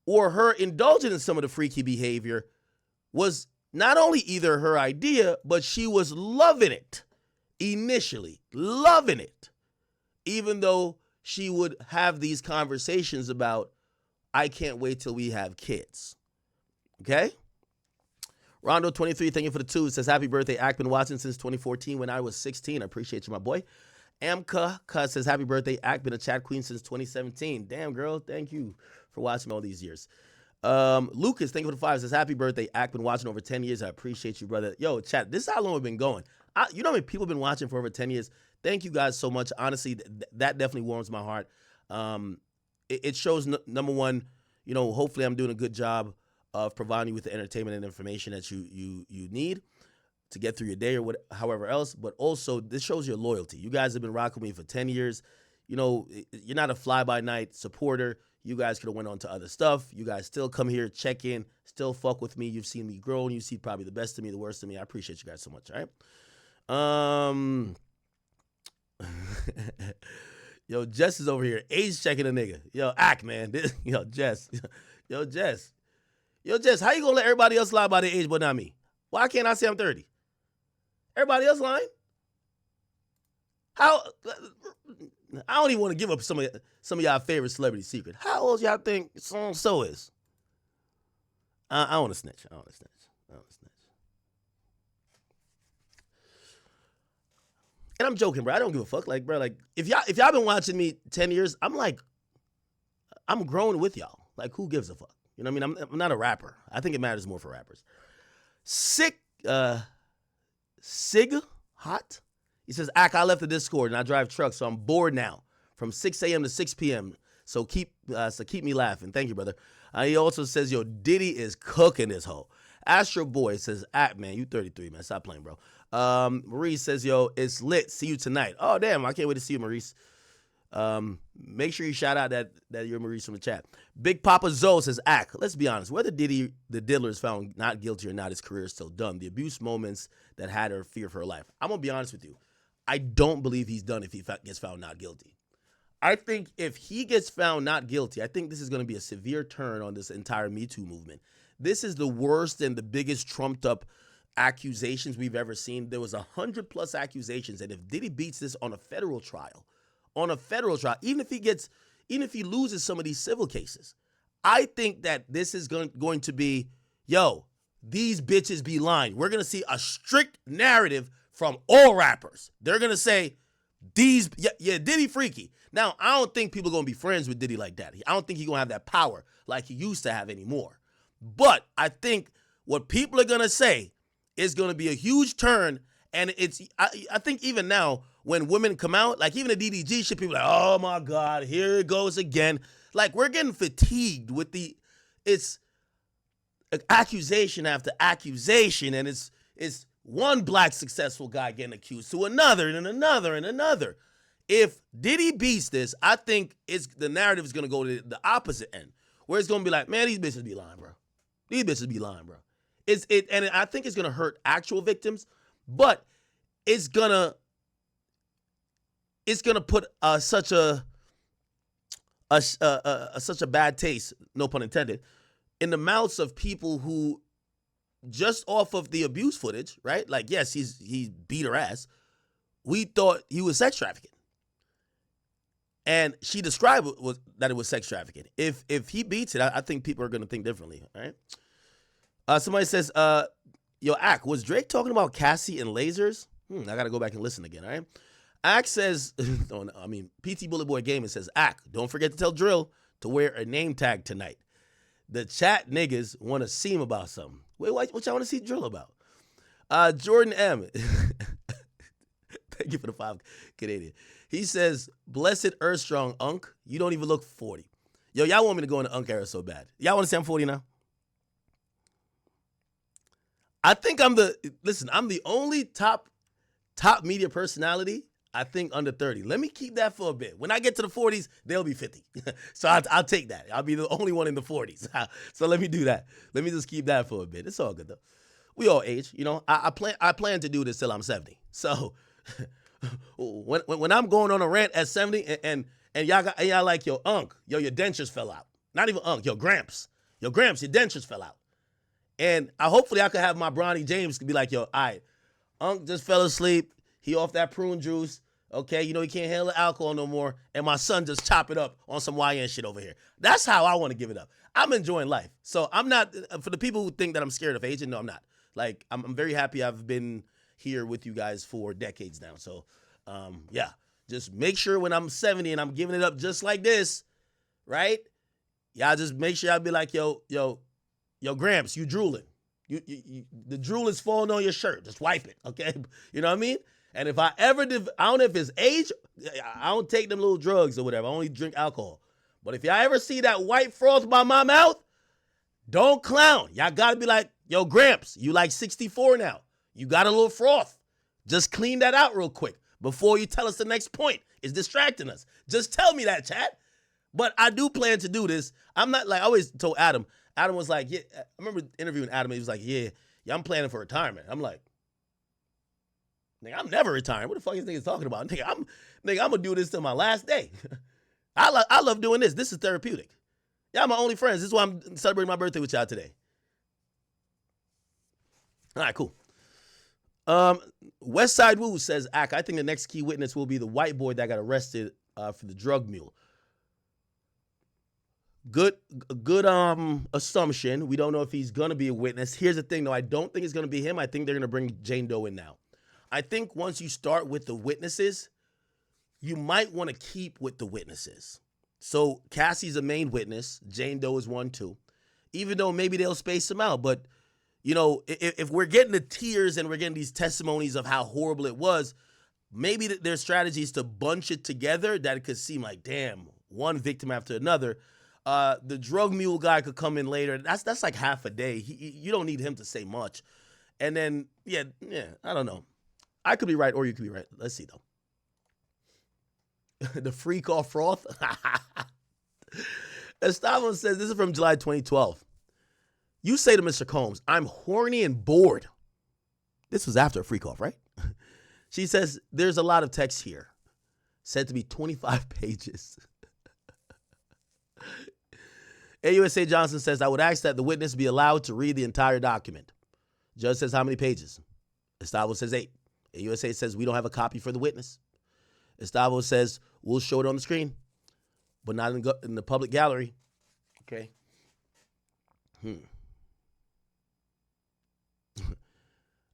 or her indulging in some of the freaky behavior was not only either her idea, but she was loving it initially, loving it, even though she would have these conversations about, I can't wait till we have kids. Okay? Rondo 23, thank you for the 2. It says, happy birthday, Ack. Been watching since 2014 when I was 16. I appreciate you, my boy. Amka says, happy birthday, Ack. Been a chat queen since 2017. Damn, girl. Thank you for watching all these years. Lucas, thank you for the 5. Says, happy birthday, Ack. Been watching over 10 years. I appreciate you, brother. Yo, chat, this is how long we've been going. You know how many people have been watching for over 10 years? Thank you guys so much. Honestly, that definitely warms my heart. It shows, number one, you know, hopefully I'm doing a good job of providing you with the entertainment and information that you need to get through your day or however else. But also, this shows your loyalty. You guys have been rocking with me for 10 years. You know, you're not a fly-by-night supporter. You guys could have went on to other stuff. You guys still come here, check in, still fuck with me. You've seen me grow, and you see probably the best of me, the worst of me. I appreciate you guys so much, all right? Yo, Jess is over here age checking a nigga. Yo, Ack, man. Yo, Jess, how you gonna let everybody else lie about their age but not me? Why can't I say I'm 30? Everybody else lying? How? I don't even want to give up some of y'all favorite celebrity secret. How old y'all think so is? I want to snitch. And I'm joking, bro. I don't give a fuck. Like, bro, like if y'all been watching me 10 years, I'm growing with y'all. Like, who gives a fuck? You know what I mean? I'm not a rapper. I think it matters more for rappers. Sig Hot. He says, Ack, I left the Discord and I drive trucks, so I'm bored now from 6 a.m. to 6 p.m. So keep me laughing. Thank you, brother. He also says, yo, Diddy is cooking this hoe. Astro Boy says, Ack, man, you 33, man. Stop playing, bro. Maurice says, yo, it's lit. See you tonight. Oh, damn. I can't wait to see you, Maurice. Make sure you shout out that you're Maurice from the chat. Big Papa Zoe says, Ack, let's be honest. Whether Diddy, the diddler, is found not guilty or not, his career is still done. The abuse moments that had her fear for her life. I'm going to be honest with you. I don't believe he's done if he gets found not guilty. I think if he gets found not guilty, I think this is going to be a severe turn on this entire Me Too movement. This is the worst and the biggest trumped up accusations we've ever seen. There was 100+ accusations, and if Diddy beats this on a federal trial, even if he loses some of these civil cases, I think that this is going to be, yo, these bitches be lying. We're going to see a strict narrative from all rappers. They're going to say, Diddy freaky. Now, I don't think people are going to be friends with Diddy like that. I don't think he's going to have that power like he used to have anymore. But I think what people are going to say is going to be a huge turn. And I think even now, when women come out, like even the DDG shit, people are like, oh my God, here it goes again. Like, we're getting fatigued with it's accusation after accusation, and it's one black successful guy getting accused to another and another and another. If Diddy beats this, I think the narrative is going to go to the opposite end, where it's going to be like, man, these bitches be lying, bro. And I think it's going to hurt actual victims, but it's gonna put such a bad taste, no pun intended, in the mouths of people who, just off of the abuse footage, right? Like, yes, he beat her ass. We thought he was sex trafficking, and she described that it was sex trafficking. If he beats it, I think people are gonna think differently. All right. Somebody says, yo, Ack, was Drake talking about Cassie and lasers? I gotta go back and listen again. All right. Ack says, PT Bullet Boy Gaming says, Ack, don't forget to tell Drill to wear a name tag tonight. The chat niggas want to see him about something. Wait, what y'all want to see Drill about? Jordan M. Thank you for the 5 Canadian. He says, blessed Earthstrong Unk, you don't even look 40. Yo, y'all want me to go in the Unk era so bad. Y'all want to say I'm 40 now? I think I'm the only top media personality, I think, under 30. Let me keep that for a bit. When I get to the 40s, they'll be 50. So I'll take that. I'll be the only one in the 40s. So let me do that. Let me just keep that for a bit. It's all good, though. We all age. You know, I plan to do this till I'm 70. So when I'm going on a rant at 70 and y'all like, yo, Unk, yo, your dentures fell out. Not even Unk, yo, Gramps. Yo, Gramps, your dentures fell out. And hopefully I could have my Bronny James be like, yo, all right, Unk just fell asleep. He off that prune juice. Okay, you know he can't handle the alcohol no more. And my son just chop it up on some YN shit over here. That's how I want to give it up. I'm enjoying life. So I'm not, for the people who think that I'm scared of aging, no, I'm not. Like, I'm very happy I've been here with you guys for decades now. So, yeah, just make sure when I'm 70 and I'm giving it up just like this, right? Y'all just make sure y'all be like, yo, Gramps, you drooling. You the drool is falling on your shirt. Just wipe it, okay? You know what I mean? And if I ever, I don't know if it's age, I don't take them little drugs or whatever. I only drink alcohol. But if y'all ever see that white froth by my mouth, don't clown. Y'all gotta be like, yo, Gramps, you like 64 now. You got a little froth. Just clean that out real quick before you tell us the next point. It's distracting us. Just tell me that, chat. But I do plan to do this. I'm not like, I always told Adam. Adam was like, yeah, I remember interviewing Adam. He was like, yeah, I'm planning for retirement. I'm like, nigga, I'm never retiring. What the fuck is niggas talking about? Nigga, I'm gonna do this till my last day. I love doing this. This is therapeutic. Y'all my only friends. This is why I'm celebrating my birthday with y'all today. All right, cool. Westside Woo says, I think the next key witness will be the white boy that got arrested for the drug mule. Good assumption. We don't know if he's gonna be a witness. Here's the thing, though. I don't think it's gonna be him. I think they're gonna bring Jane Doe in now. I think once you start with the witnesses, you might want to keep with the witnesses. So Cassie's a main witness. Jane Doe is one too. Even though maybe they'll space them out, but you know, if we're getting the tears and we're getting these testimonies of how horrible it was, maybe there's strategies to bunch it together that it could seem like, damn, one victim after another. The drug mule guy could come in later. That's like half a day. You don't need him to say much. And then, yeah, I don't know. I could be right or you could be right. Let's see, though. The freak off froth. Estavo says, this is from July 2012. You say to Mr. Combs, I'm horny and bored. This was after a freak off, right? She says, there's a lot of text here. Said to be 25 pages. AUSA Johnson says, I would ask that the witness be allowed to read the entire document. Judge says, how many pages? Estavo says 8. AUSA says, we don't have a copy for the witness. Estavo says, we'll show it on the screen, but not in the public gallery. Okay.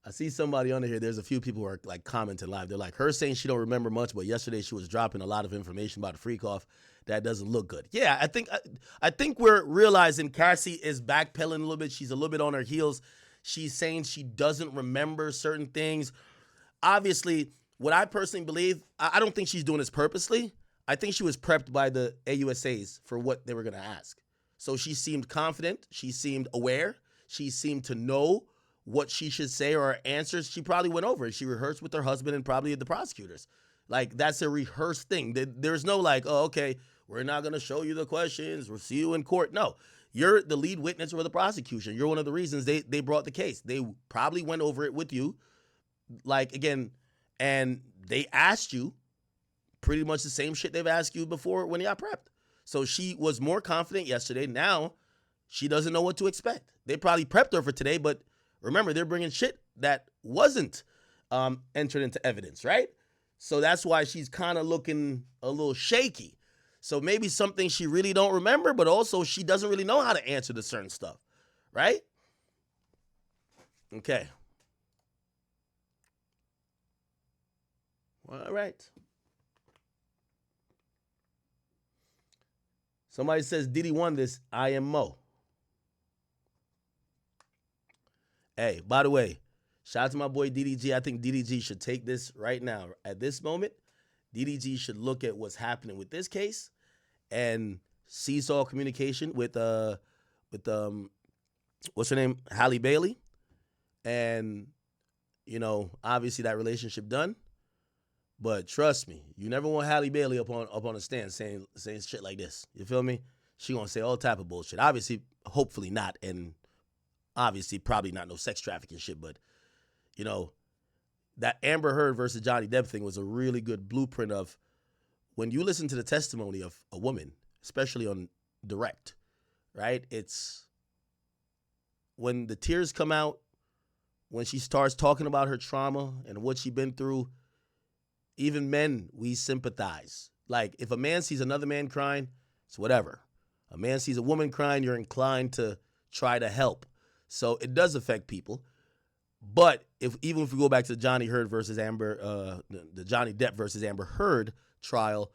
I see somebody under here. There's a few people who are like commenting live. They're like, her saying she don't remember much, but yesterday she was dropping a lot of information about the freak off. That doesn't look good. Yeah, I think we're realizing Cassie is backpedaling a little bit. She's a little bit on her heels. She's saying she doesn't remember certain things. Obviously, what I personally believe, I don't think she's doing this purposely. I think she was prepped by the AUSAs for what they were going to ask. So she seemed confident. She seemed aware. She seemed to know what she should say or her answers. She probably went over it. She rehearsed with her husband and probably the prosecutors. Like, that's a rehearsed thing. There's no like, oh, okay, we're not going to show you the questions. We'll see you in court. No, you're the lead witness for the prosecution. You're one of the reasons they brought the case. They probably went over it with you. Like, again, and they asked you pretty much the same shit they've asked you before when you got prepped. So she was more confident yesterday. Now she doesn't know what to expect. They probably prepped her for today, but remember, they're bringing shit that wasn't entered into evidence, right? So that's why she's kind of looking a little shaky. So maybe something she really don't remember, but also she doesn't really know how to answer to certain stuff, right? Okay. All right. Somebody says Diddy won this. I am Mo. Hey, by the way, shout out to my boy DDG. I think DDG should take this right now. At this moment, DDG should look at what's happening with this case and seesaw communication with what's her name? Halle Bailey. And, you know, obviously that relationship done. But trust me, you never want Halle Bailey up on a stand saying shit like this. You feel me? She gonna say all type of bullshit. Obviously, hopefully not, and obviously probably not no sex trafficking shit. But you know, that Amber Heard versus Johnny Depp thing was a really good blueprint of when you listen to the testimony of a woman, especially on direct, right? It's when the tears come out, when she starts talking about her trauma and what she's been through. Even men, we sympathize. Like, if a man sees another man crying, it's whatever. A man sees a woman crying, you're inclined to try to help. So it does affect people. But even if we go back to the Johnny Depp versus Amber Heard trial,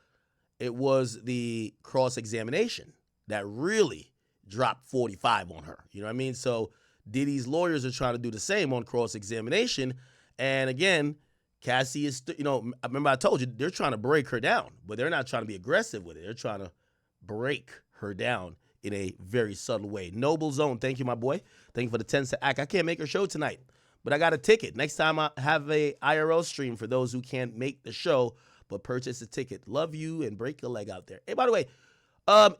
it was the cross-examination that really dropped 45 on her. You know what I mean? So Diddy's lawyers are trying to do the same on cross-examination. And again, Cassie is, remember I told you, they're trying to break her down, but they're not trying to be aggressive with it. They're trying to break her down in a very subtle way. Noble Zone, thank you, my boy. Thank you for the 10 cent act. I can't make her show tonight, but I got a ticket. Next time I have a IRL stream for those who can't make the show, but purchase a ticket. Love you and break your leg out there. Hey, by the way,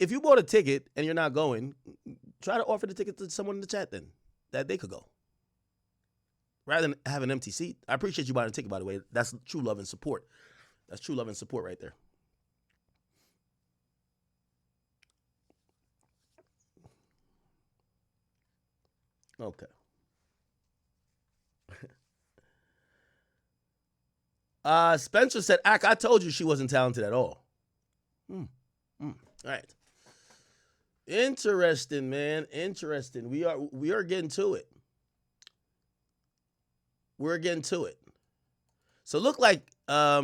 if you bought a ticket and you're not going, try to offer the ticket to someone in the chat then, that they could go, rather than have an empty seat. I appreciate you buying a ticket, by the way. That's true love and support. That's true love and support right there. Okay. Spencer said, I told you she wasn't talented at all. All right. Interesting, man. Interesting. We are getting to it. We're getting to it. So look like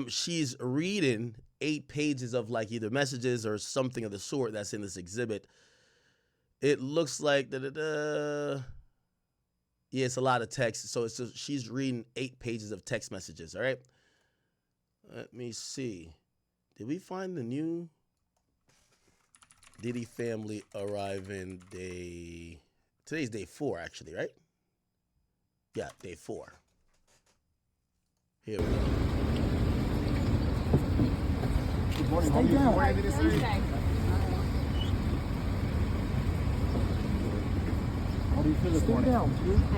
she's reading 8 pages of like either messages or something of the sort that's in this exhibit. It looks like yeah, it's a lot of text. So she's reading 8 pages of text messages. All right. Let me see. Did we find the new Diddy family arriving day? Today's day 4, actually, right? Yeah, day 4. Here we go. Good morning. Stay down. What did it say? How do you feel this morning? How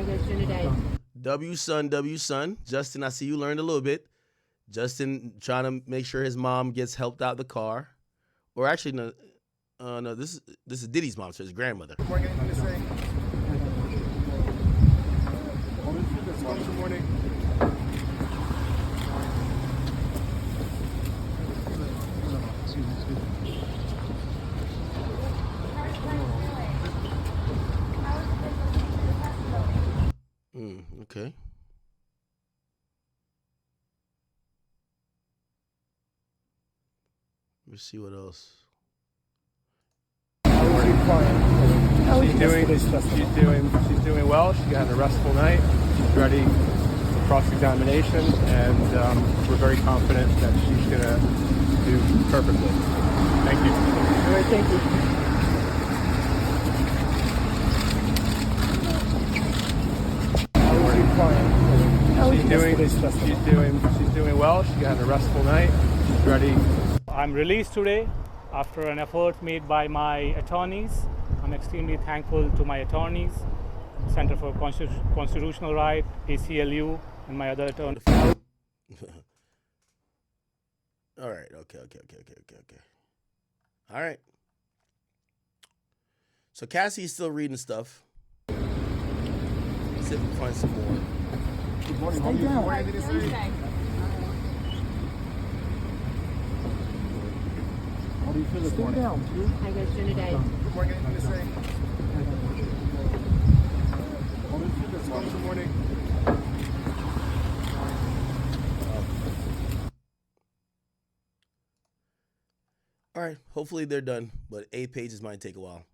you guys doing today? W son. Justin, I see you learned a little bit. Justin trying to make sure his mom gets helped out the car. Or actually, no, this is Diddy's mom, so his grandmother. Good morning. What did it say? Good morning. Okay. Let's see what else. She's doing well. She had a restful night. She's ready for cross-examination, and we're very confident that she's gonna do perfectly. Thank you. All right, thank you. She's doing well. She had a restful night. She's ready. I'm released today after an effort made by my attorneys. I'm extremely thankful to my attorneys, Center for Constitutional Right, ACLU, and my other attorneys. All right. Okay. All right. So Cassie's still reading stuff. Let's see if we can find some more. Good morning. Stay down. What did it say? How do you feel this morning? How you guys doing today? Good morning. What did it say? How do you feel this morning? Good morning. right. Hopefully they're done, but 8 pages might take a while.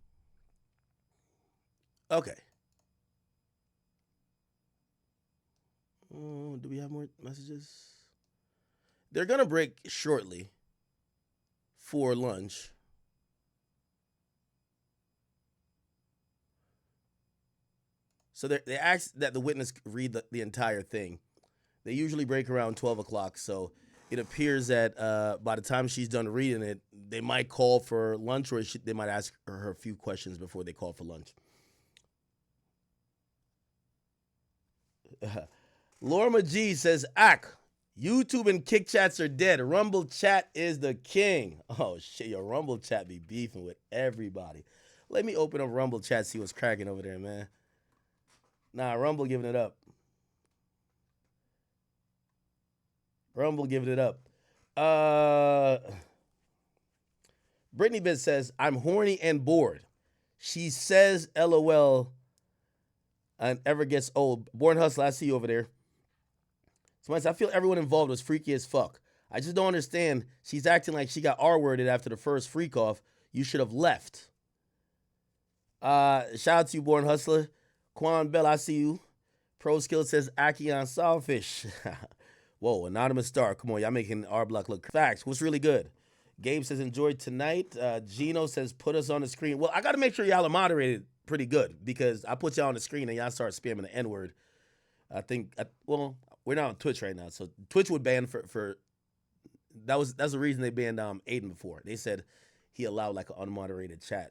Okay. Do we have more messages? They're going to break shortly for lunch. So they asked that the witness read the entire thing. They usually break around 12 o'clock, so it appears that by the time she's done reading it, they might call for lunch, or they might ask her a few questions before they call for lunch. Lorma G says, YouTube and Kick Chats are dead. Rumble Chat is the king. Oh, shit, your Rumble Chat be beefing with everybody. Let me open up Rumble Chat, see what's cracking over there, man. Nah, Rumble giving it up. Rumble giving it up. Brittany Biz says, I'm horny and bored. She says, LOL, and ever gets old. Born Hustler, I see you over there. Somebody says, I feel everyone involved was freaky as fuck. I just don't understand. She's acting like she got R-worded after the first freak off. You should have left. Shout out to you, Born Hustler. Quan Bell, I see you. Pro Skill says, Aki on Sawfish. Whoa, anonymous star. Come on, y'all making our block look. Facts. What's really good? Gabe says, enjoyed tonight. Gino says, put us on the screen. Well, I got to make sure y'all are moderated pretty good because I put y'all on the screen and y'all start spamming the N-word. I think, well, we're not on Twitch right now. So Twitch would ban for that's the reason they banned Aiden before. They said he allowed like an unmoderated chat.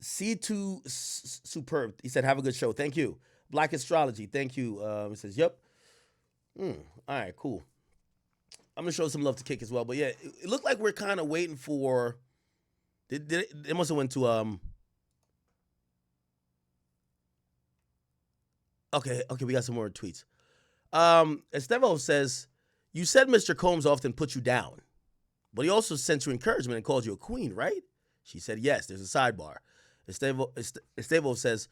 C2 Superb. He said, have a good show. Thank you. Black Astrology. Thank you. He says, yep. All right, cool. I'm going to show some love to Kick as well. But yeah, it looked like we're kind of waiting for, it must have went to, okay, we got some more tweets. Estevo says, you said Mr. Combs often put you down, but he also sent you encouragement and called you a queen, right? She said, yes, there's a sidebar. Estevo says,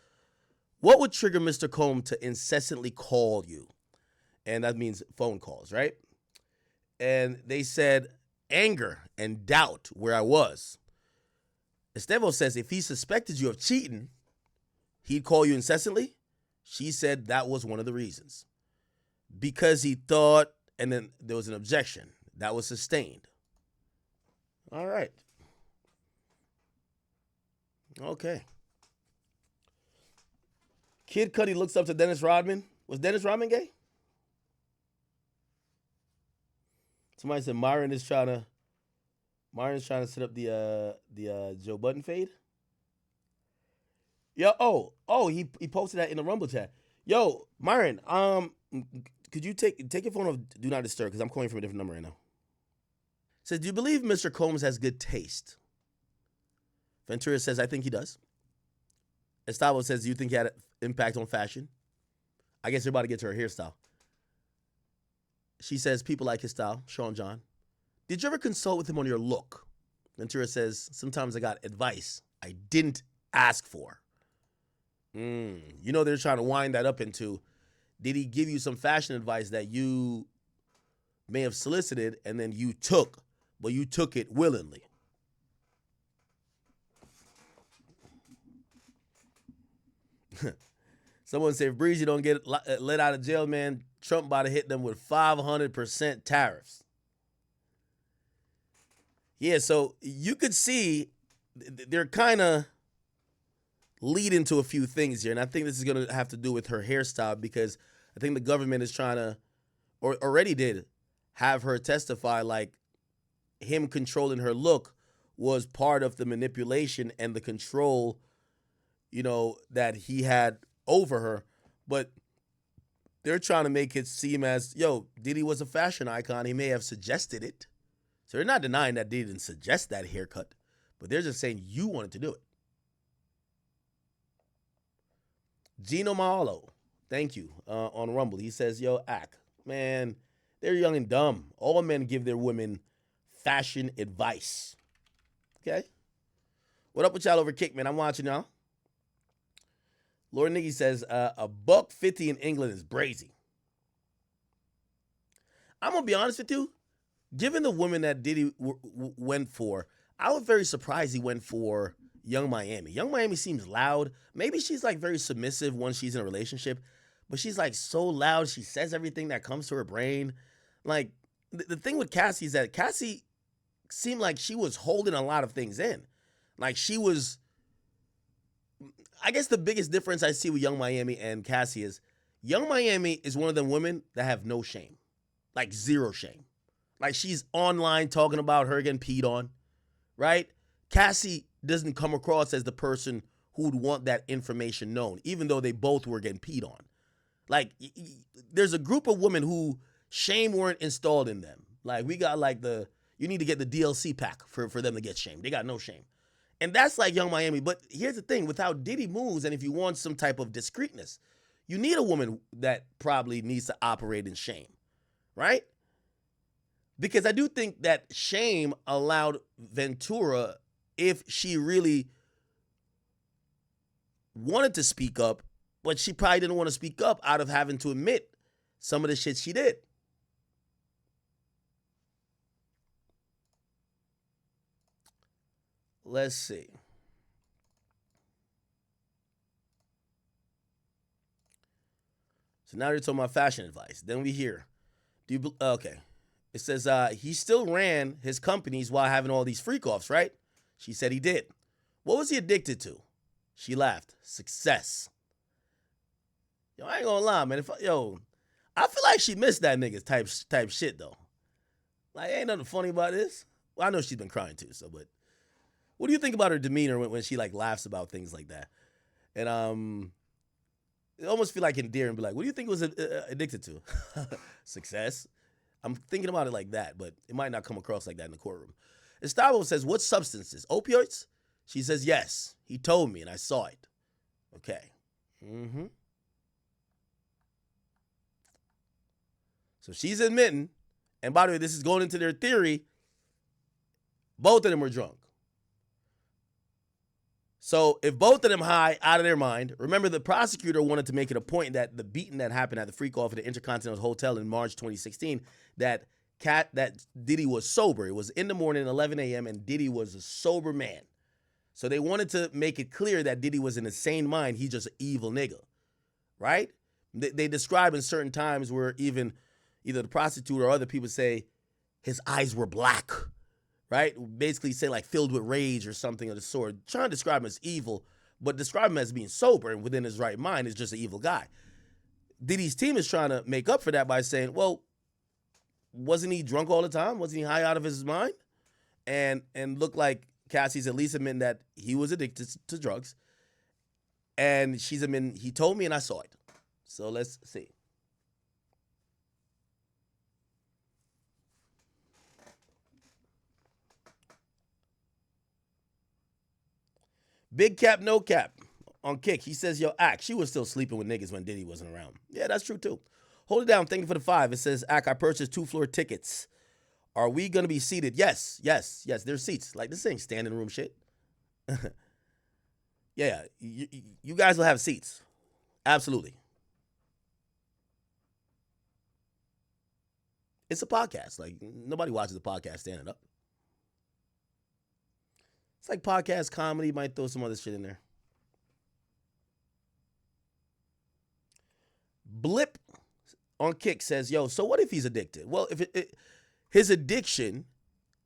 what would trigger Mr. Combs to incessantly call you? And that means phone calls, right? And they said, anger and doubt where I was. Estevo says, if he suspected you of cheating, he'd call you incessantly. She said that was one of the reasons. Because he thought, and then there was an objection. That was sustained. All right. Okay. Kid Cudi looks up to Dennis Rodman. Was Dennis Rodman gay? Somebody said Myron is trying to set up the Joe Budden fade. Yo, he posted that in the Rumble chat. Yo, Myron, could you take your phone off Do Not Disturb because I'm calling from a different number right now. Says, do you believe Mr. Combs has good taste? Ventura says, I think he does. Estavo says, do you think he had an impact on fashion? I guess you're about to get to her hairstyle. She says, people like his style. Sean John. Did you ever consult with him on your look? Ventura says, sometimes I got advice I didn't ask for. You know they're trying to wind that up into, did he give you some fashion advice that you may have solicited and then you took, but you took it willingly? Someone said, if Breezy don't get let out of jail, man, Trump about to hit them with 500% tariffs. Yeah, so you could see they're kind of leading to a few things here. And I think this is going to have to do with her hairstyle because I think the government is trying to, or already did, have her testify like him controlling her look was part of the manipulation and the control, that he had over her. But they're trying to make it seem as, Diddy was a fashion icon. He may have suggested it. So they're not denying that Diddy didn't suggest that haircut, but they're just saying you wanted to do it. Gino Mahalo, thank you, on Rumble. He says, man, they're young and dumb. All men give their women fashion advice. Okay? What up with y'all over Kick, man? I'm watching y'all. Lord Niggy says, $1.50 in England is brazy. I'm going to be honest with you. given the woman that Diddy went for, I was very surprised he went for Young Miami. Young Miami seems loud. Maybe she's like very submissive once she's in a relationship, but she's like so loud. She says everything that comes to her brain. Like the thing with Cassie is that Cassie seemed like she was holding a lot of things in. Like she was, I guess the biggest difference I see with Young Miami and Cassie is Young Miami is one of them women that have no shame, like zero shame. Like she's online talking about her getting peed on, right? Cassie doesn't come across as the person who would want that information known, even though they both were getting peed on. Like there's a group of women who shame weren't installed in them. Like we got like you need to get the DLC pack for them to get shame. They got no shame. And that's like Young Miami. But here's the thing, with how Diddy moves, and if you want some type of discreetness, you need a woman that probably needs to operate in shame, right? Because I do think that shame allowed Ventura, if she really wanted to speak up, but she probably didn't want to speak up out of having to admit some of the shit she did. Let's see. So now you're talking about fashion advice. Then we hear, okay. It says he still ran his companies while having all these freak-offs, right? She said he did. What was he addicted to? She laughed. Success. Yo, I ain't gonna lie, man. I feel like she missed that nigga's type shit, though. Like, ain't nothing funny about this. Well, I know she's been crying, too, so, but what do you think about her demeanor when she, like, laughs about things like that? And, it almost feel like endearing, be like, what do you think it was addicted to? Success. I'm thinking about it like that, but it might not come across like that in the courtroom. Estavo says, what substances? Opioids? She says, yes. He told me, and I saw it. Okay. Mm-hmm. So she's admitting, and by the way, this is going into their theory, both of them were drunk. So if both of them high, out of their mind, remember the prosecutor wanted to make it a point that the beating that happened at the freak-off at the Intercontinental Hotel in March 2016, that Diddy was sober. It was in the morning, 11 a.m., and Diddy was a sober man. So they wanted to make it clear that Diddy was in a sane mind. He's just an evil nigga, right? They describe in certain times where even either the prosecutor or other people say his eyes were black, right? Basically say like filled with rage or something of the sort. Trying to describe him as evil, but describe him as being sober and within his right mind is just an evil guy. Diddy's team is trying to make up for that by saying, well, wasn't he drunk all the time? Wasn't he high out of his mind? And looked like Cassie's at least admitting that he was addicted to drugs. And she's admitting, he told me and I saw it. So let's see. Big cap, no cap on Kick. He says, yo, Ak, she was still sleeping with niggas when Diddy wasn't around. Yeah, that's true too. Hold it down. Thank you for the 5. It says, Ak, I purchased 2-floor tickets. Are we going to be seated? Yes. There's seats. Like this ain't standing room shit. Yeah, you guys will have seats. Absolutely. It's a podcast. Like nobody watches the podcast standing up. It's like podcast comedy. Might throw some other shit in there. Blip on Kick says, yo, so what if he's addicted? Well, if his addiction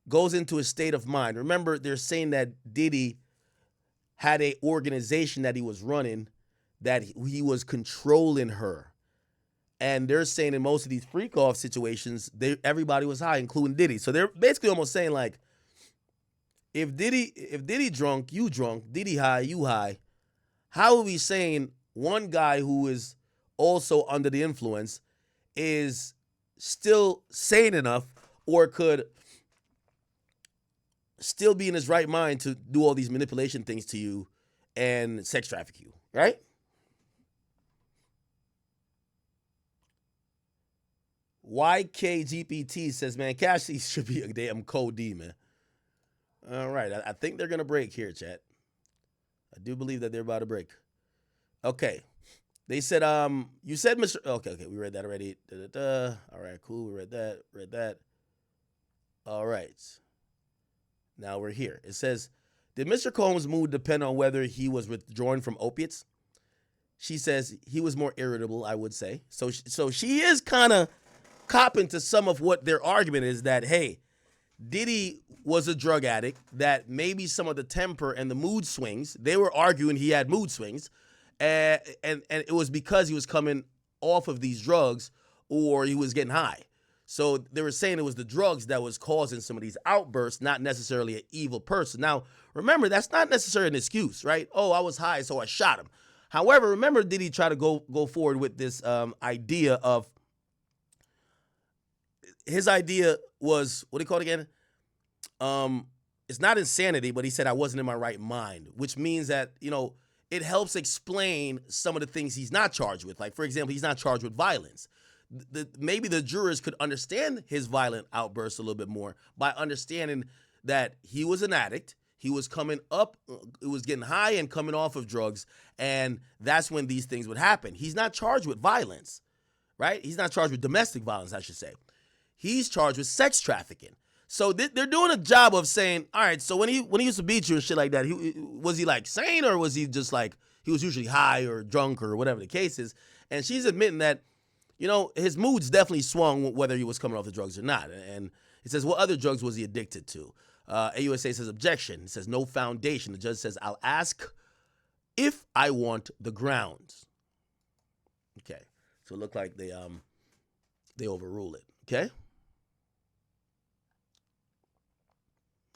goes into a state of mind. Remember, they're saying that Diddy had a organization that he was running, that he was controlling her. And they're saying in most of these freak-off situations, everybody was high, including Diddy. So they're basically almost saying like, if Diddy drunk, you drunk, Diddy high, you high, how are we saying one guy who is also under the influence is still sane enough or could still be in his right mind to do all these manipulation things to you and sex traffic you, right? YKGPT says, man, Cassie should be a damn Cody, man. All right, I think they're going to break here, chat. I do believe that they're about to break. Okay. They said, you said Mr. Okay, we read that already. All right, cool, we read that. All right. Now we're here. It says, did Mr. Combs' mood depend on whether he was withdrawing from opiates? She says he was more irritable, I would say. So she is kind of copping to some of what their argument is, that, hey, Diddy was a drug addict, that maybe some of the temper and the mood swings, they were arguing he had mood swings, and it was because he was coming off of these drugs or he was getting high. So they were saying it was the drugs that was causing some of these outbursts, not necessarily an evil person. Now, remember, that's not necessarily an excuse, right? Oh, I was high, so I shot him. However, remember, Diddy tried to go forward with this idea of, his idea was, what do you call it again? It's not insanity, but he said I wasn't in my right mind, which means that, it helps explain some of the things he's not charged with. Like, for example, he's not charged with violence. Maybe the jurors could understand his violent outbursts a little bit more by understanding that he was an addict. He was coming up, it was getting high and coming off of drugs, and that's when these things would happen. He's not charged with violence, right? He's not charged with domestic violence, I should say. He's charged with sex trafficking. So they're doing a job of saying, all right, so when he used to beat you and shit like that, was he like sane, or was he just like, he was usually high or drunk or whatever the case is? And she's admitting that, his moods definitely swung whether he was coming off the drugs or not. And it says, what other drugs was he addicted to? AUSA says objection. It says no foundation. The judge says, I'll ask if I want the grounds. Okay. So it looked like they overrule it. Okay.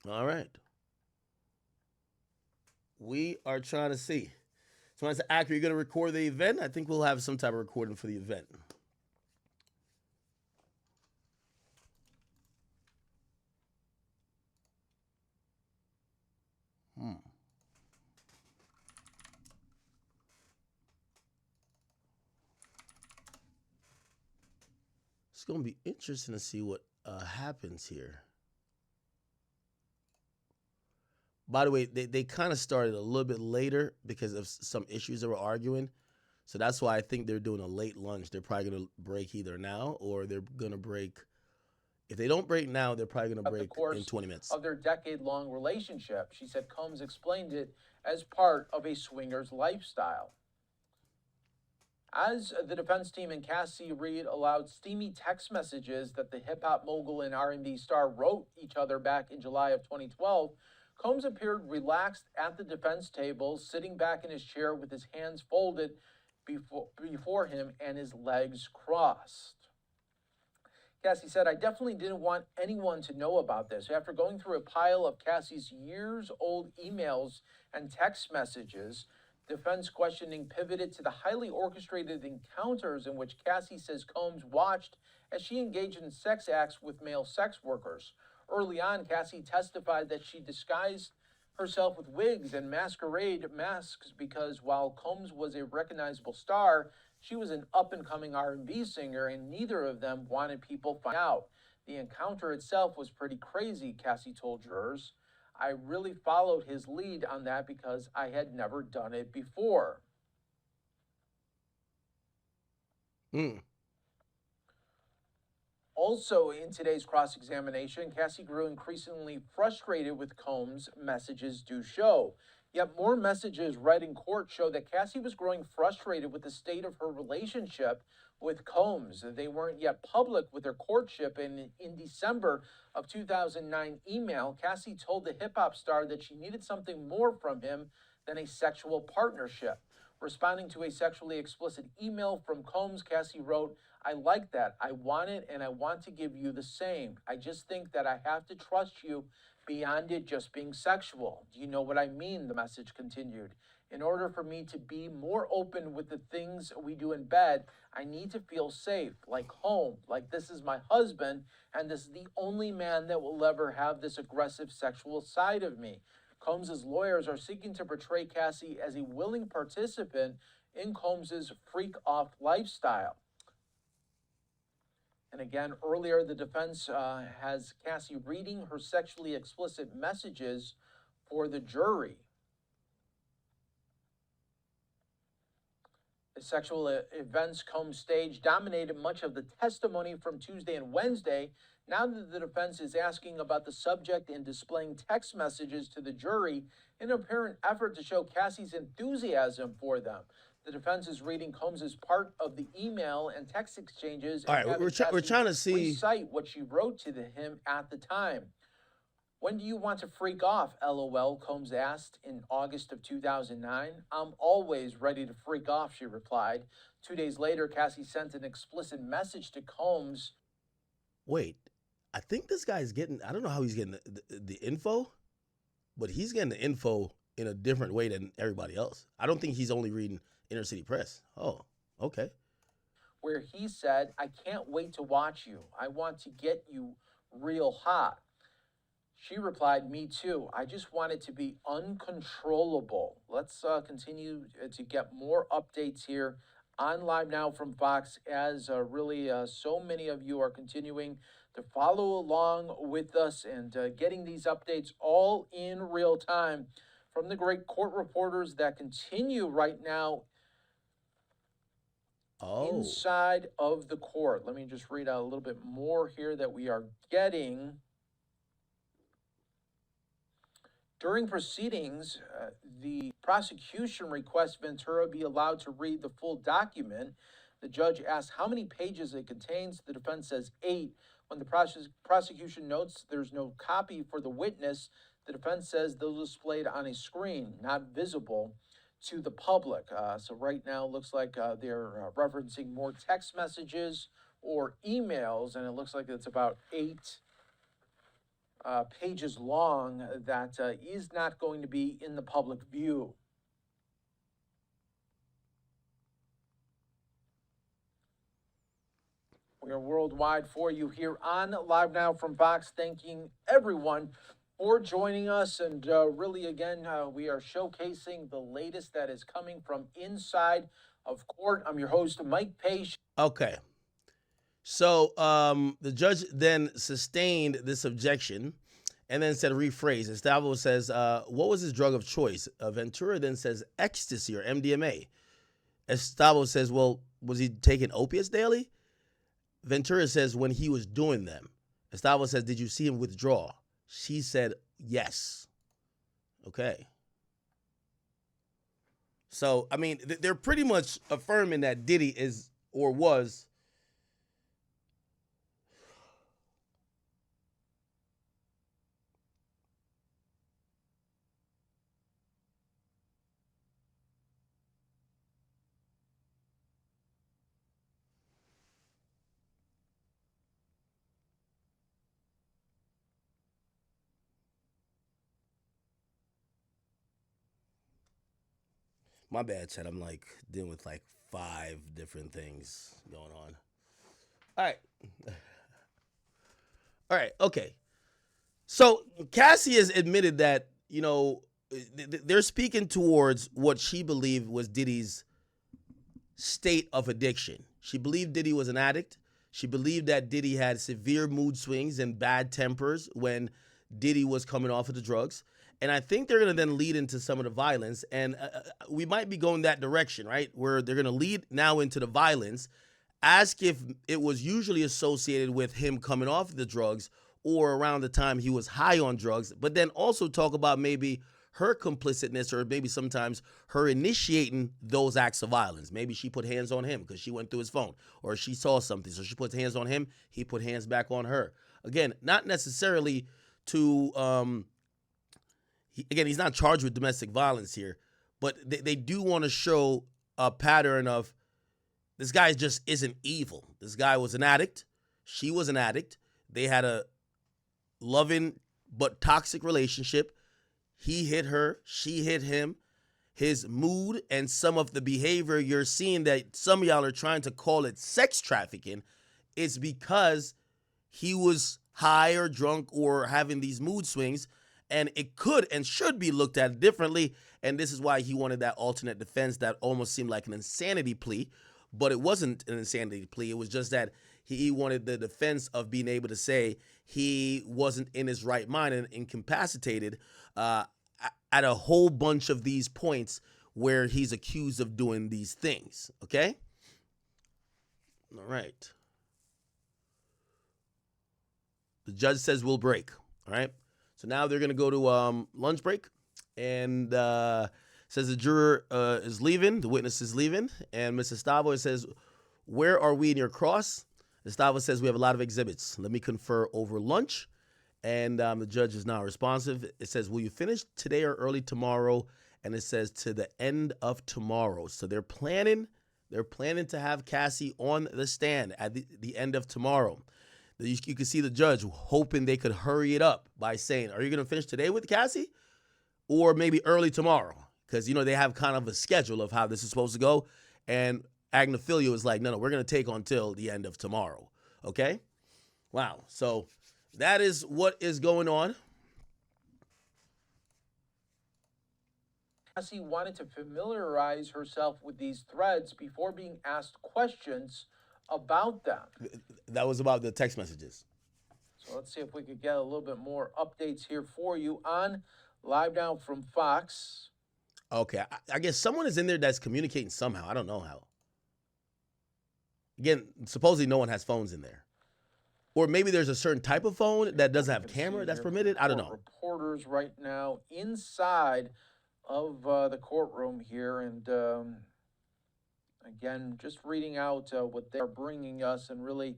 All right. We are trying to see. So when I say actor, you're going to record the event? I think we'll have some type of recording for the event. It's going to be interesting to see what happens here. By the way, they kind of started a little bit later because of some issues they were arguing. So that's why I think they're doing a late lunch. They're probably going to break either now, or they're going to break. If they don't break now, they're probably going to break in 20 minutes. Of their decade-long relationship, she said Combs explained it as part of a swinger's lifestyle. As the defense team and Cassie read aloud steamy text messages that the hip-hop mogul and R&B star wrote each other back in July of 2012, Combs appeared relaxed at the defense table, sitting back in his chair with his hands folded before him and his legs crossed. Cassie said, I definitely didn't want anyone to know about this. After going through a pile of Cassie's years-old emails and text messages, defense questioning pivoted to the highly orchestrated encounters in which Cassie says Combs watched as she engaged in sex acts with male sex workers. Early on, Cassie testified that she disguised herself with wigs and masquerade masks because while Combs was a recognizable star, she was an up-and-coming R&B singer, and neither of them wanted people to find out. The encounter itself was pretty crazy, Cassie told jurors. I really followed his lead on that because I had never done it before. Also, in today's cross-examination, Cassie grew increasingly frustrated with Combs' messages do show. Yet more messages read in court show that Cassie was growing frustrated with the state of her relationship with Combs. They weren't yet public with their courtship, and in December of 2009 email, Cassie told the hip-hop star that she needed something more from him than a sexual partnership. Responding to a sexually explicit email from Combs, Cassie wrote, I like that. I want it, and I want to give you the same. I just think that I have to trust you beyond it just being sexual. Do you know what I mean? The message continued. In order for me to be more open with the things we do in bed, I need to feel safe, like home, like this is my husband, and this is the only man that will ever have this aggressive sexual side of me. Combs' lawyers are seeking to portray Cassie as a willing participant in Combs' freak-off lifestyle. And again, earlier, the defense has Cassie reading her sexually explicit messages for the jury. The sexual events Combs staged dominated much of the testimony from Tuesday and Wednesday. Now that the defense is asking about the subject and displaying text messages to the jury in an apparent effort to show Cassie's enthusiasm for them. The defense is reading Combs as part of the email and text exchanges. All right, we're trying to see. Recite what she wrote to him at the time. When do you want to freak off, LOL, Combs asked in August of 2009. I'm always ready to freak off, she replied. 2 days later, Cassie sent an explicit message to Combs. Wait, I think this guy's getting, I don't know how he's getting the info, but he's getting the info in a different way than everybody else. I don't think he's only reading Inner City Press. Oh, okay. Where he said, I can't wait to watch you. I want to get you real hot. She replied, me too. I just want it to be uncontrollable. Let's continue to get more updates here on Live Now from Fox as really so many of you are continuing to follow along with us and getting these updates all in real time from the great court reporters that continue right now inside of the court. Let me just read out a little bit more here that we are getting. During proceedings, the prosecution requests Ventura be allowed to read the full document. The judge asked how many pages it contains. The defense says 8. When the prosecution notes there's no copy for the witness, the defense says those are displayed on a screen, not visible to the public. So right now, it looks like they're referencing more text messages or emails, and it looks like it's about 8 pages long that is not going to be in the public view. We are worldwide for you here on Live Now from Fox. Thanking everyone for joining us. And really, again, we are showcasing the latest that is coming from inside of court. I'm your host, Mike Page. Okay. So the judge then sustained this objection and then said rephrase. Estavo says, what was his drug of choice? Ventura then says ecstasy or MDMA. Estavo says, well, was he taking opiates daily? Ventura says when he was doing them. Estavo says, did you see him withdraw? She said yes. Okay. So, I mean, they're pretty much affirming that Diddy is or was my bad, Chad. I'm like dealing with like 5 different things going on. All right. All right. Okay. So Cassie has admitted that, you know, they're speaking towards what she believed was Diddy's state of addiction. She believed Diddy was an addict. She believed that Diddy had severe mood swings and bad tempers when Diddy was coming off of the drugs. And I think they're going to then lead into some of the violence. And we might be going that direction, right? Where they're going to lead now into the violence, ask if it was usually associated with him coming off the drugs or around the time he was high on drugs, but then also talk about maybe her complicitness or maybe sometimes her initiating those acts of violence. Maybe she put hands on him because she went through his phone or she saw something. So she put hands on him. He put hands back on her. Again, not necessarily to... he's not charged with domestic violence here, but they do want to show a pattern of this guy just isn't evil. This guy was an addict. She was an addict. They had a loving but toxic relationship. He hit her. She hit him. His mood and some of the behavior you're seeing that some of y'all are trying to call it sex trafficking is because he was high or drunk or having these mood swings. And it could and should be looked at differently. And this is why he wanted that alternate defense that almost seemed like an insanity plea. But it wasn't an insanity plea. It was just that he wanted the defense of being able to say he wasn't in his right mind and incapacitated at a whole bunch of these points where he's accused of doing these things. Okay? All right. The judge says we'll break. All right? So now they're going to go to lunch break. And says the juror is leaving. The witness is leaving. And Mr. Stavo says, where are we in your cross? Gustavo says we have a lot of exhibits. Let me confer over lunch. And the judge is not responsive. It says, will you finish today or early tomorrow? And it says to the end of tomorrow. So they're planning to have Cassie on the stand at the end of tomorrow. You can see the judge hoping they could hurry it up by saying, are you going to finish today with Cassie? Or maybe early tomorrow? Because, they have kind of a schedule of how this is supposed to go. And Agnifilio is like, no, we're going to take until the end of tomorrow. Okay? Wow. So that is what is going on. Cassie wanted to familiarize herself with these threads before being asked questions about them. That was about the text messages. So let's see if we could get a little bit more updates here for you on Live Now from Fox. Okay. I guess someone is in there that's communicating somehow. I don't know how. Again, supposedly no one has phones in there. Or maybe there's a certain type of phone that doesn't have camera that's permitted. I don't know. Reporters right now inside of the courtroom here. And again, just reading out what they're bringing us, and really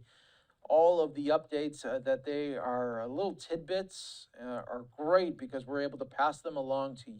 all of the updates that they are little tidbits are great because we're able to pass them along to you.